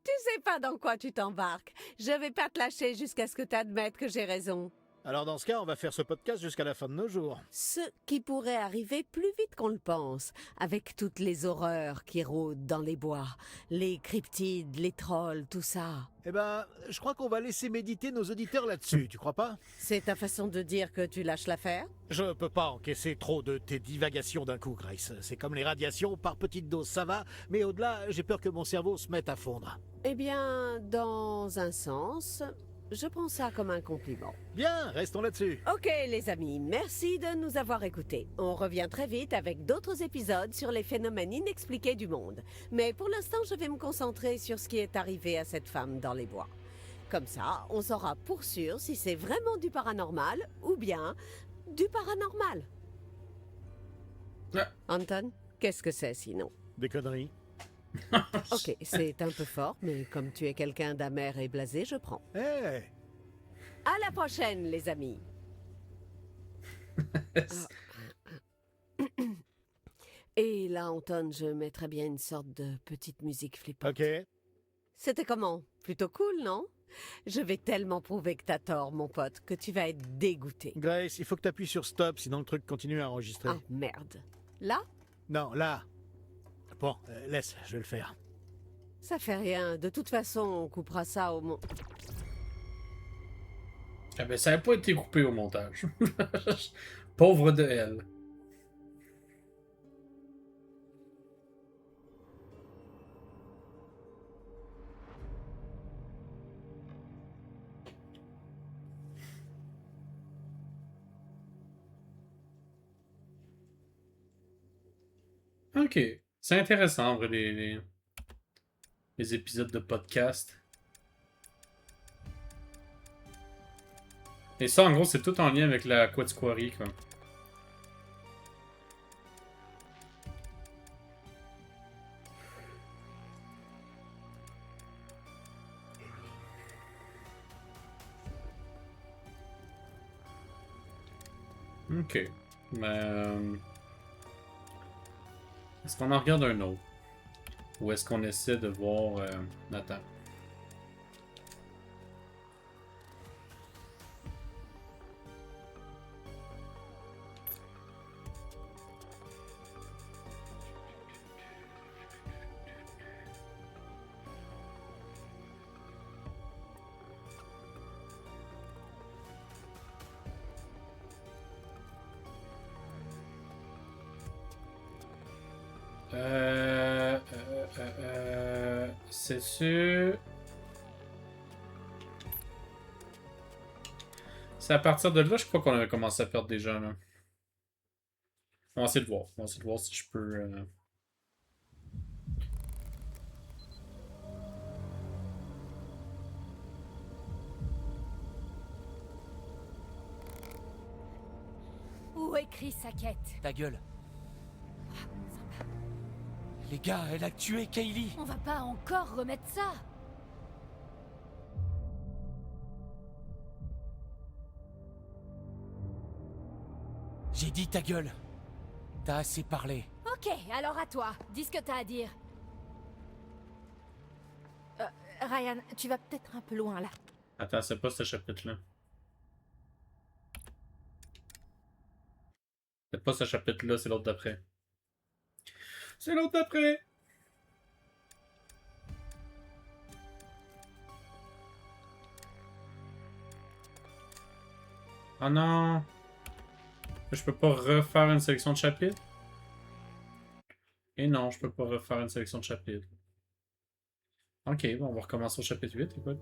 Tu sais pas dans quoi tu t'embarques. Je vais pas te lâcher jusqu'à ce que t'admettes que j'ai raison. Alors dans ce cas, on va faire ce podcast jusqu'à la fin de nos jours. Ce qui pourrait arriver plus vite qu'on le pense, avec toutes les horreurs qui rôdent dans les bois, les cryptides, les trolls, tout ça. Eh ben, je crois qu'on va laisser méditer nos auditeurs là-dessus, tu crois pas? C'est ta façon de dire que tu lâches l'affaire? Je peux pas encaisser trop de tes divagations d'un coup, Grace. C'est comme les radiations, par petites doses ça va, mais au-delà, j'ai peur que mon cerveau se mette à fondre. Eh bien, dans un sens, Je prends ça comme un compliment. Bien, restons là-dessus. Ok les amis, merci de nous avoir écoutés. On revient très vite avec d'autres épisodes sur les phénomènes inexpliqués du monde. Mais pour l'instant, je vais me concentrer sur ce qui est arrivé à cette femme dans les bois. Comme ça, on saura pour sûr si c'est vraiment du paranormal ou bien du paranormal. Anton, qu'est-ce que c'est sinon? Des conneries. Ok, c'est un peu fort, mais comme tu es quelqu'un d'amer et blasé, je prends. Hey. À la prochaine, les amis. Et là, Anton, je mettrais bien une sorte de petite musique flippante. Ok. C'était comment? Plutôt cool, non? Je vais tellement prouver que t'as tort, mon pote, que tu vas être dégoûté. Grace, il faut que tu appuies sur stop, sinon le truc continue à enregistrer. Ah, merde. Là? Non, là. Bon, laisse, je vais le faire. Ça fait rien. De toute façon, on coupera ça au moment... Ah ben, ça n'a pas été coupé au montage. Pauvre de elle. Ok. C'est intéressant, en vrai, les épisodes de podcast. Et ça, en gros, c'est tout en lien avec la Quattiquari, quoi. Ok. Mais... Est-ce qu'on en regarde un autre? Ou est-ce qu'on essaie de voir... Attends. C'est sûr. C'est à partir de là, je crois qu'on avait commencé à perdre des gens, là. On va essayer de voir. On va essayer de voir si je peux... Où est Chris Sackett? Ta gueule. Les gars, elle a tué Kaylee. On va pas encore remettre ça. J'ai dit ta gueule. T'as assez parlé. Ok, alors à toi. Dis ce que t'as à dire. Ryan, tu vas peut-être un peu loin là. Attends, c'est pas ce chapitre-là. C'est pas ce chapitre-là, c'est l'autre d'après. C'est l'autre d'après! Oh non! Je peux pas refaire une sélection de chapitres? Et non, je peux pas refaire une sélection de chapitres. Ok, bon, on va recommencer au chapitre 8, écoute.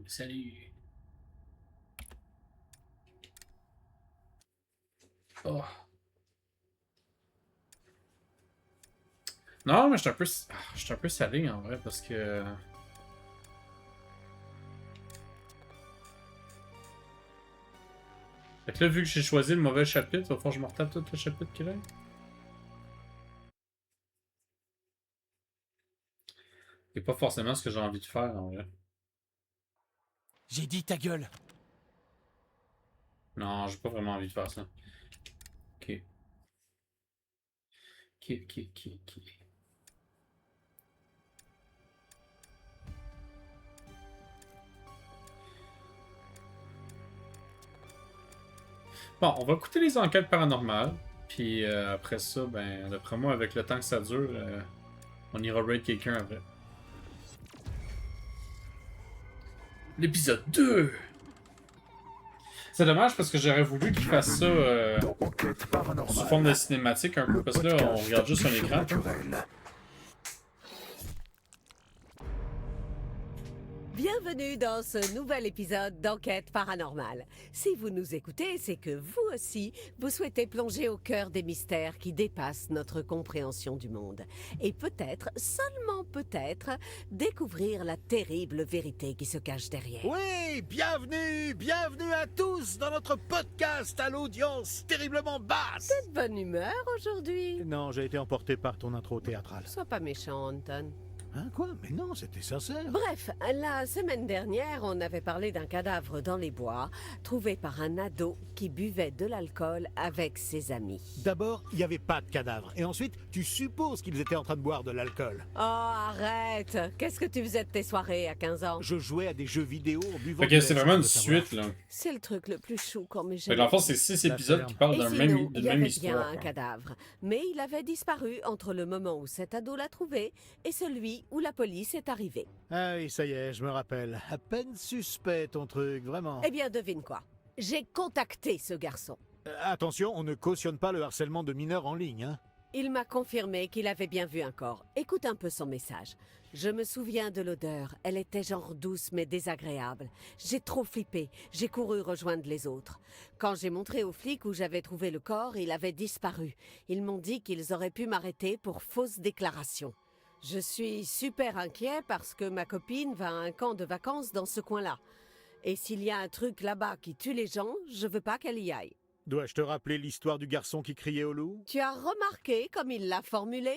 Salut! Oh! Non, mais je suis un peu salé en vrai parce que... Fait que là, vu que j'ai choisi le mauvais chapitre, il va falloir que je me retape tout le chapitre qu'il y a. C'est pas forcément ce que j'ai envie de faire en vrai. J'ai dit ta gueule. Non, j'ai pas vraiment envie de faire ça. Ok. Ok. Bon, on va écouter les enquêtes paranormales. Puis après ça, ben, d'après moi, avec le temps que ça dure, on ira raid quelqu'un après. L'épisode 2! C'est dommage parce que j'aurais voulu qu'il fasse ça sous forme de cinématique un peu, parce que là, on regarde juste un écran. Bienvenue dans ce nouvel épisode d'Enquête paranormale. Si vous nous écoutez, c'est que vous aussi, vous souhaitez plonger au cœur des mystères qui dépassent notre compréhension du monde. Et peut-être, seulement peut-être, découvrir la terrible vérité qui se cache derrière. Oui, bienvenue à tous dans notre podcast à l'audience terriblement basse. T'es de bonne humeur aujourd'hui? Non, j'ai été emporté par ton intro théâtrale. Sois pas méchant, Anton. Hein, quoi? Mais non, c'était sincère. Bref, la semaine dernière, on avait parlé d'un cadavre dans les bois, trouvé par un ado qui buvait de l'alcool avec ses amis. D'abord, il n'y avait pas de cadavre. Et ensuite, tu supposes qu'ils étaient en train de boire de l'alcool. Oh, arrête! Qu'est-ce que tu faisais de tes soirées à 15 ans? Je jouais à des jeux vidéo en buvant Ok, c'est vraiment une suite, là. C'est le truc le plus chou qu'on m'ait Fait jamais que dans le fond, vu. c'est 6 épisodes qui parlent Et d'une sinon, il y même avait histoire. bien un quoi. cadavre, mais il avait disparu entre le moment où cet ado l'a trouvé et celui où la police est arrivée. Ah oui, ça y est, je me rappelle. À peine suspect ton truc, vraiment. Eh bien, devine quoi? J'ai contacté ce garçon. Attention, on ne cautionne pas le harcèlement de mineurs en ligne, hein. Il m'a confirmé qu'il avait bien vu un corps. Écoute un peu son message. Je me souviens de l'odeur. Elle était genre douce mais désagréable. J'ai trop flippé. J'ai couru rejoindre les autres. Quand j'ai montré aux flics où j'avais trouvé le corps, il avait disparu. Ils m'ont dit qu'ils auraient pu m'arrêter pour fausse déclaration. Je suis super inquiet parce que ma copine va à un camp de vacances dans ce coin-là. Et s'il y a un truc là-bas qui tue les gens, je veux pas qu'elle y aille. Dois-je te rappeler l'histoire du garçon qui criait au loup? Tu as remarqué comme il l'a formulé?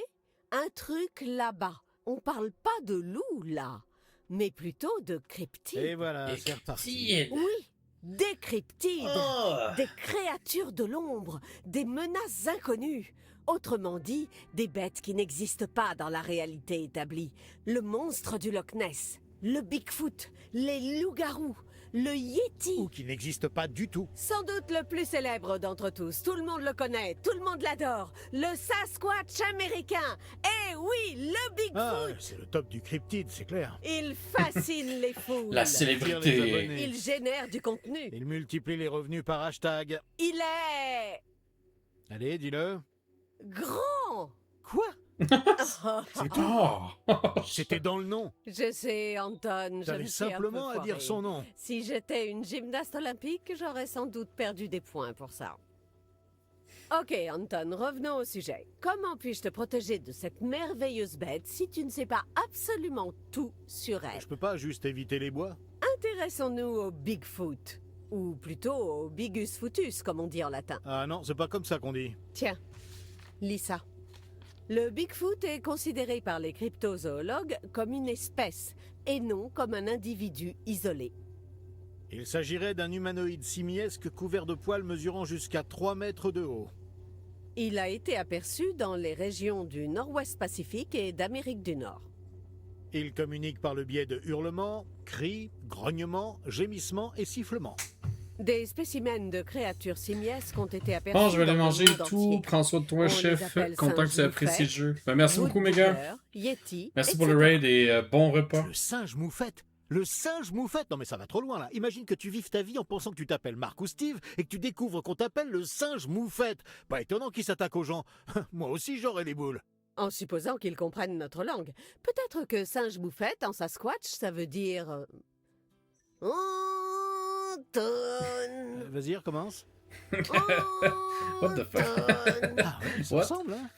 Un truc là-bas. On parle pas de loup, là, mais plutôt de cryptides. Et voilà, c'est reparti. Oui, des cryptides, Oh. des créatures de l'ombre, des menaces inconnues. Autrement dit, des bêtes qui n'existent pas dans la réalité établie. Le monstre du Loch Ness, le Bigfoot, les loups-garous, le Yeti. Ou qui n'existe pas du tout. Sans doute le plus célèbre d'entre tous. Tout le monde le connaît, tout le monde l'adore. Le Sasquatch américain. Eh oui, le Bigfoot. Ah, c'est le top du cryptide, c'est clair. Il fascine les foules. La célébrité. Les abonnés. Il génère du contenu. Il multiplie les revenus par hashtag. Il est... Allez, dis-le. grand. Quoi? C'est tout. Oh. C'était dans le nom. Je sais, Anton, je T'avais me suis un peu simplement à dire foirée. son nom. Si j'étais une gymnaste olympique, j'aurais sans doute perdu des points pour ça. Ok, Anton, revenons au sujet. Comment puis-je te protéger de cette merveilleuse bête si tu ne sais pas absolument tout sur elle? Je peux pas juste éviter les bois? Intéressons-nous au Bigfoot. Ou plutôt au Bigus footus, comme on dit en latin. Ah non, c'est pas comme ça qu'on dit. Tiens, lis ça. Le Bigfoot est considéré par les cryptozoologues comme une espèce, et non comme un individu isolé. Il s'agirait d'un humanoïde simiesque couvert de poils mesurant jusqu'à 3 mètres de haut. Il a été aperçu dans les régions du Nord-Ouest Pacifique et d'Amérique du Nord. Il communique par le biais de hurlements, cris, grognements, gémissements et sifflements. Des spécimens de créatures simiesques ont été aperçus. Bon, je vais dans aller le manger monde tout. entier. Prends soin de toi, On chef. les appelle Content que tu aies singes apprécié le moufettes, jeu. Ben, merci beaucoup, mes gars. Yeti, Merci etc. pour le raid et bon repas. Le singe moufette! Le singe moufette! Non mais ça va trop loin là. Imagine que tu vives ta vie en pensant que tu t'appelles Marc ou Steve et que tu découvres qu'on t'appelle le singe moufette. Pas étonnant qu'il s'attaque aux gens. Moi aussi j'aurais les boules. En supposant qu'ils comprennent notre langue. Peut-être que singe moufette en sasquatch, ça veut dire... Anton. Vas-y, recommence. What the fuck? Ah ouais, ça What? ressemble, hein?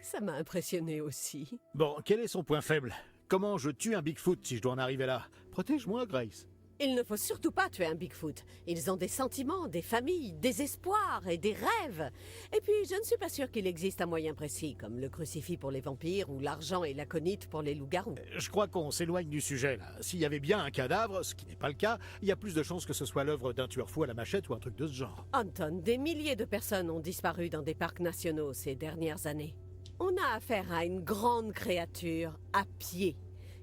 Ça m'a impressionné aussi. Bon, quel est son point faible? Comment je tue un Bigfoot si je dois en arriver là? Protège-moi, Grace. Il ne faut surtout pas tuer un Bigfoot. Ils ont des sentiments, des familles, des espoirs et des rêves. Et puis, je ne suis pas sûre qu'il existe un moyen précis, comme le crucifix pour les vampires ou l'argent et l'aconite pour les loups-garous. Je crois qu'on s'éloigne du sujet là. S'il y avait bien un cadavre, ce qui n'est pas le cas, il y a plus de chances que ce soit l'œuvre d'un tueur fou à la machette ou un truc de ce genre. Anton, des milliers de personnes ont disparu dans des parcs nationaux ces dernières années. On a affaire à une grande créature à pied.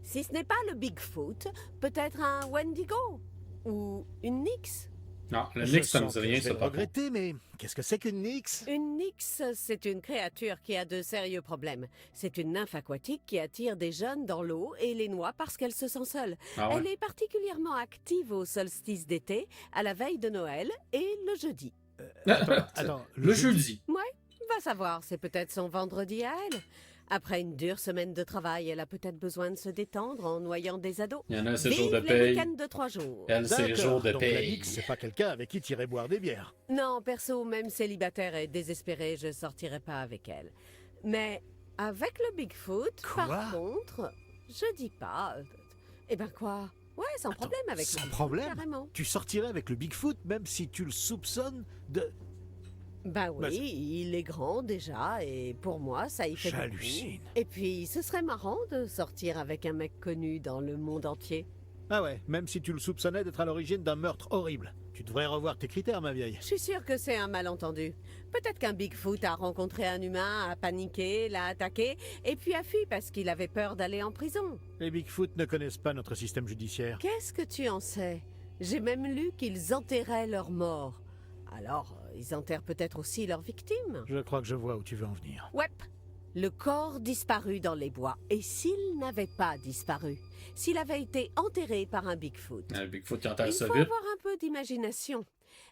Si ce n'est pas le Bigfoot, peut-être un Wendigo ou une Nyx. Non, le Je Nix, ça me sens dit que rien, je vais ça, le par contre. regretter, mais qu'est-ce que c'est qu'une Nyx? Une Nyx, c'est une créature qui a de sérieux problèmes. C'est une nymphe aquatique qui attire des jeunes dans l'eau et les noie parce qu'elle se sent seule. Ah ouais? Elle est particulièrement active au solstice d'été, à la veille de Noël et le jeudi. Attends, Le jeudi. Ouais, va savoir, c'est peut-être son vendredi à elle. Après une dure semaine de travail, elle a peut-être besoin de se détendre en noyant des ados. Il y en a un séjour de Vive les paye. week-ends de 3 jours. Elle, c'est jour de Donc la paye. Nix, c'est pas quelqu'un avec qui t'irais boire des bières. Non, perso, même célibataire et désespérée, je sortirai pas avec elle. Mais avec le Bigfoot, par contre, je dis pas... Eh ben quoi? Ouais, sans problème avec le Sans Bigfoot, problème carrément. Tu sortirais avec le Bigfoot même si tu le soupçonnes de... Ben oui, Vas-y. il est grand déjà, et pour moi, ça y fait beaucoup. J'hallucine. Et puis, ce serait marrant de sortir avec un mec connu dans le monde entier. Ah ouais, même si tu le soupçonnais d'être à l'origine d'un meurtre horrible. Tu devrais revoir tes critères, ma vieille. Je suis sûre que c'est un malentendu. Peut-être qu'un Bigfoot a rencontré un humain, a paniqué, l'a attaqué, et puis a fui parce qu'il avait peur d'aller en prison. Les Bigfoot ne connaissent pas notre système judiciaire. Qu'est-ce que tu en sais? J'ai même lu qu'ils enterraient leurs morts. Alors, ils enterrent peut-être aussi leurs victimes. Je crois que je vois où tu veux en venir. Ouais. Le corps disparu dans les bois. Et s'il n'avait pas disparu? S'il avait été enterré par un Bigfoot? Le Bigfoot, il enterre Il ça faut vite. avoir un peu d'imagination.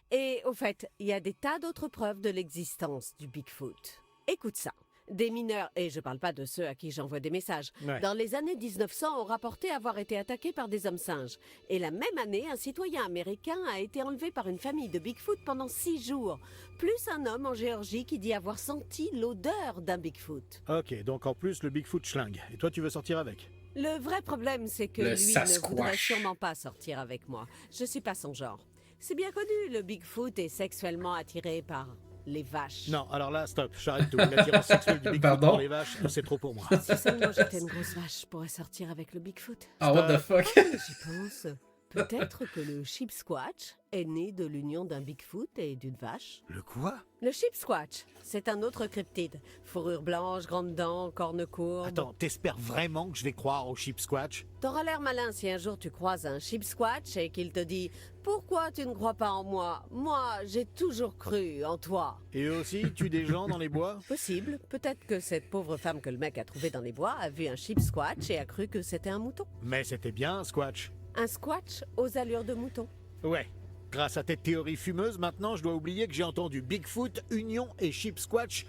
Et au fait, il y a des tas d'autres preuves de l'existence du Bigfoot. Écoute ça. Des mineurs, et je parle pas de ceux à qui j'envoie des messages, Ouais. dans les années 1900 ont rapporté avoir été attaqués par des hommes singes. Et la même année, un citoyen américain a été enlevé par une famille de Bigfoot pendant 6 jours. Plus un homme en Géorgie qui dit avoir senti l'odeur d'un Bigfoot. Ok, donc en plus le Bigfoot schlingue. Et toi tu veux sortir avec? Le vrai problème, c'est que Le lui Sasquatch. ne voudrait sûrement pas sortir avec moi. Je suis pas son genre. C'est bien connu, le Bigfoot est sexuellement attiré par les vaches. Non, alors là, stop, j'arrête tout. L'attirance sexuelle du Bigfoot Pardon? pour les vaches, c'est trop pour moi. Si seulement j'étais une grosse vache, je pourrais sortir avec le Bigfoot. Ah, what the fuck? Oh, mais j'y pense. Peut-être que le Sheep Squatch est né de l'union d'un Bigfoot et d'une vache. Le quoi? Le Sheep Squatch, c'est un autre cryptide. Fourrure blanche, grandes dents, cornes courbes. Attends, t'espères vraiment que je vais croire au Sheep Squatch? T'auras l'air malin si un jour tu croises un Sheep Squatch et qu'il te dit « Pourquoi tu ne crois pas en moi? Moi, j'ai toujours cru en toi. » Et eux aussi, ils tuent des gens dans les bois? Possible. Peut-être que cette pauvre femme que le mec a trouvée dans les bois a vu un Sheep Squatch et a cru que c'était un mouton. Mais c'était bien un Squatch. Un Squatch aux allures de mouton. Ouais. Grâce à tes théories fumeuses, maintenant, je dois oublier que j'ai entendu Bigfoot, Union et Sheep Squatch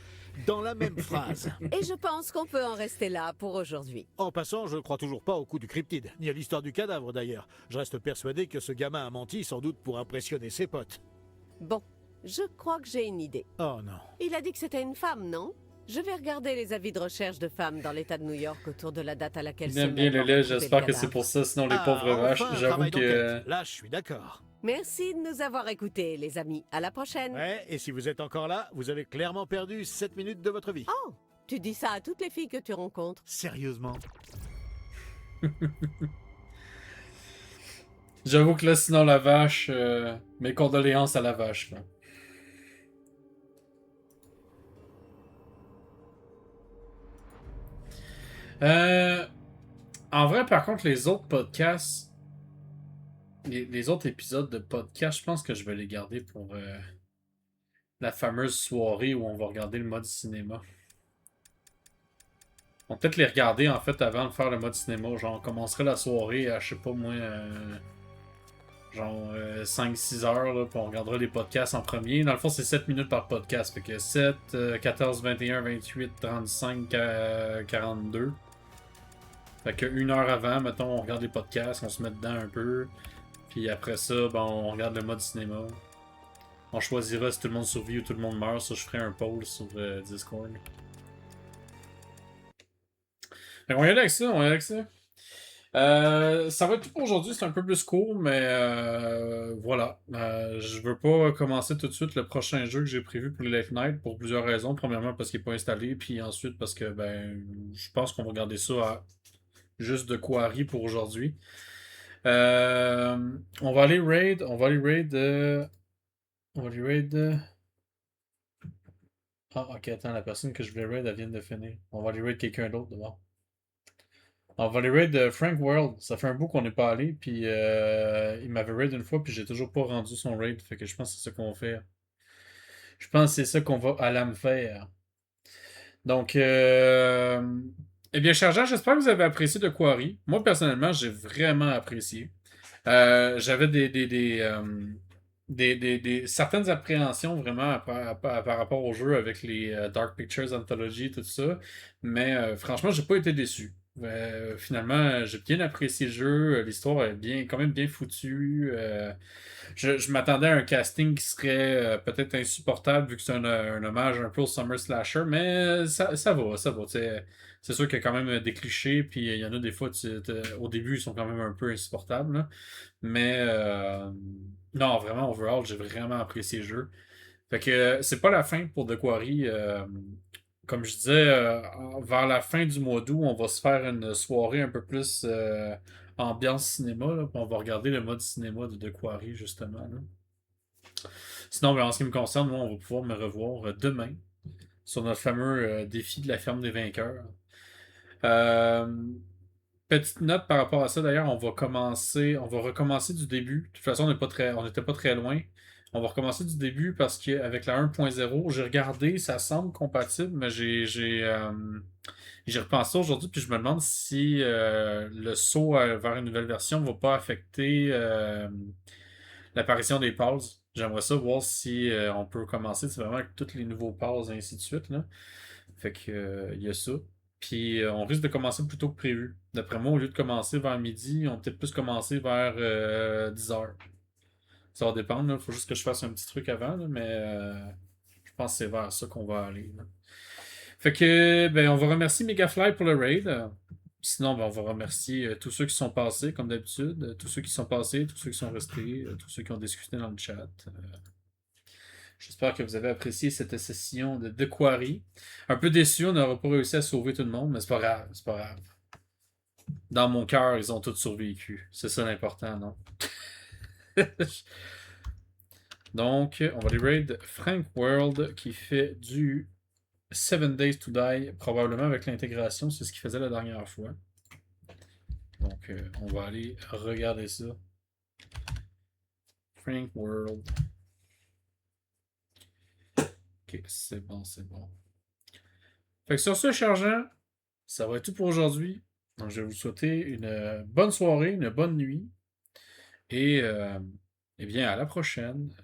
dans la même phrase. Et je pense qu'on peut en rester là pour aujourd'hui. En passant, je ne crois toujours pas au coup du cryptide, ni à l'histoire du cadavre d'ailleurs. Je reste persuadé que ce gamin a menti sans doute pour impressionner ses potes. Bon, je crois que j'ai une idée. Oh non. Il a dit que c'était une femme, non? Je vais regarder les avis de recherche de femmes dans l'État de New York autour de la date à laquelle Il aime bien le lait, j'espère que c'est pour ça, sinon les pauvres vaches, enfin, un j'avoue travail que... d'enquête. Là, je suis d'accord. Merci de nous avoir écoutés, les amis. À la prochaine. Ouais, et si vous êtes encore là, vous avez clairement perdu 7 minutes de votre vie. Oh, tu dis ça à toutes les filles que tu rencontres. Sérieusement. J'avoue que là, sinon la vache... mes condoléances à la vache, là. En vrai, par contre, les autres podcasts... Les autres épisodes de podcast, je pense que je vais les garder pour la fameuse soirée où on va regarder le mode cinéma. On va peut-être les regarder, en fait, avant de faire le mode cinéma. Genre, on commencerait la soirée à, je sais pas moi... genre 5-6 heures, là, puis on regardera les podcasts en premier. Dans le fond, c'est 7 minutes par podcast. Fait que 7, 14, 21, 28, 35, 42. Fait que 1 heure avant, mettons, on regarde les podcasts, on se met dedans un peu. Puis après ça, ben, on regarde le mode cinéma. On choisira si tout le monde survit ou tout le monde meurt. Ça, je ferai un poll sur Discord. Fait qu'on va y aller avec ça, on va y aller avec ça. Ça va être tout pour aujourd'hui, c'est un peu plus court, mais voilà. Je veux pas commencer tout de suite le prochain jeu que j'ai prévu pour les Late Night pour plusieurs raisons. Premièrement parce qu'il n'est pas installé, puis ensuite parce que ben je pense qu'on va garder ça à juste de Quarry pour aujourd'hui. On va aller raid. Ah ok, attends, la personne que je voulais raid, elle vient de finir. On va aller raid quelqu'un d'autre d'abord. On va aller raid Frank World. Ça fait un bout qu'on n'est pas allé, puis il m'avait raid une fois, puis j'ai toujours pas rendu son raid. Fait que je pense que c'est ça qu'on va faire. Je pense que c'est ça qu'on va aller me faire. Donc, eh bien, chers gens, j'espère que vous avez apprécié de Quarry. Moi, personnellement, j'ai vraiment apprécié. J'avais certaines appréhensions vraiment par rapport au jeu avec les Dark Pictures Anthology, tout ça. Mais franchement, j'ai pas été déçu. Finalement, j'ai bien apprécié le jeu. L'histoire est quand même bien foutue. Je m'attendais à un casting qui serait peut-être insupportable vu que c'est un hommage un peu au Summer Slasher, mais ça va, ça va. C'est sûr qu'il y a quand même des clichés, puis il y en a des fois, au début, ils sont quand même un peu insupportables, là. Mais non, vraiment, overall, j'ai vraiment apprécié le jeu. Fait que c'est pas la fin pour The Quarry. Comme je disais, vers la fin du mois d'août, on va se faire une soirée un peu plus ambiance cinéma, là, puis on va regarder le mode cinéma de The Quarry, justement, là. Sinon, ben, en ce qui me concerne, moi, on va pouvoir me revoir demain sur notre fameux défi de la ferme des vainqueurs. Euh, Petite note par rapport à ça, d'ailleurs, on va recommencer du début. De toute façon, on n'était pas très loin. On va recommencer du début parce qu'avec la 1.0, j'ai regardé, ça semble compatible, mais j'ai repensé aujourd'hui, puis je me demande si le saut vers une nouvelle version ne va pas affecter l'apparition des pauses. J'aimerais ça voir si on peut commencer, c'est vraiment avec tous les nouveaux pauses et ainsi de suite, là. Fait que il y a ça. Puis on risque de commencer plus tôt que prévu. D'après moi, au lieu de commencer vers midi, on va peut-être plus commencer vers 10h. Ça va dépendre, il faut juste que je fasse un petit truc avant, là, mais je pense que c'est vers ça qu'on va aller, là. Fait que ben on va remercier Megafly pour le raid. Sinon, ben, on va remercier tous ceux qui sont passés, comme d'habitude, tous ceux qui sont passés, tous ceux qui sont restés, tous ceux qui ont discuté dans le chat. J'espère que vous avez apprécié cette session de The Quarry. Un peu déçu, on n'aura pas réussi à sauver tout le monde, mais c'est pas grave, c'est pas grave. Dans mon cœur, ils ont tous survécu. C'est ça l'important, non? Donc, on va aller raid Frank World qui fait du 7 Days to Die, probablement avec l'intégration, c'est ce qu'il faisait la dernière fois. Donc, on va aller regarder ça. Frank World. Ok, c'est bon, c'est bon. Fait que sur ce, chers gens, ça va être tout pour aujourd'hui. Donc, je vais vous souhaiter une bonne soirée, une bonne nuit. Et, eh bien, à la prochaine.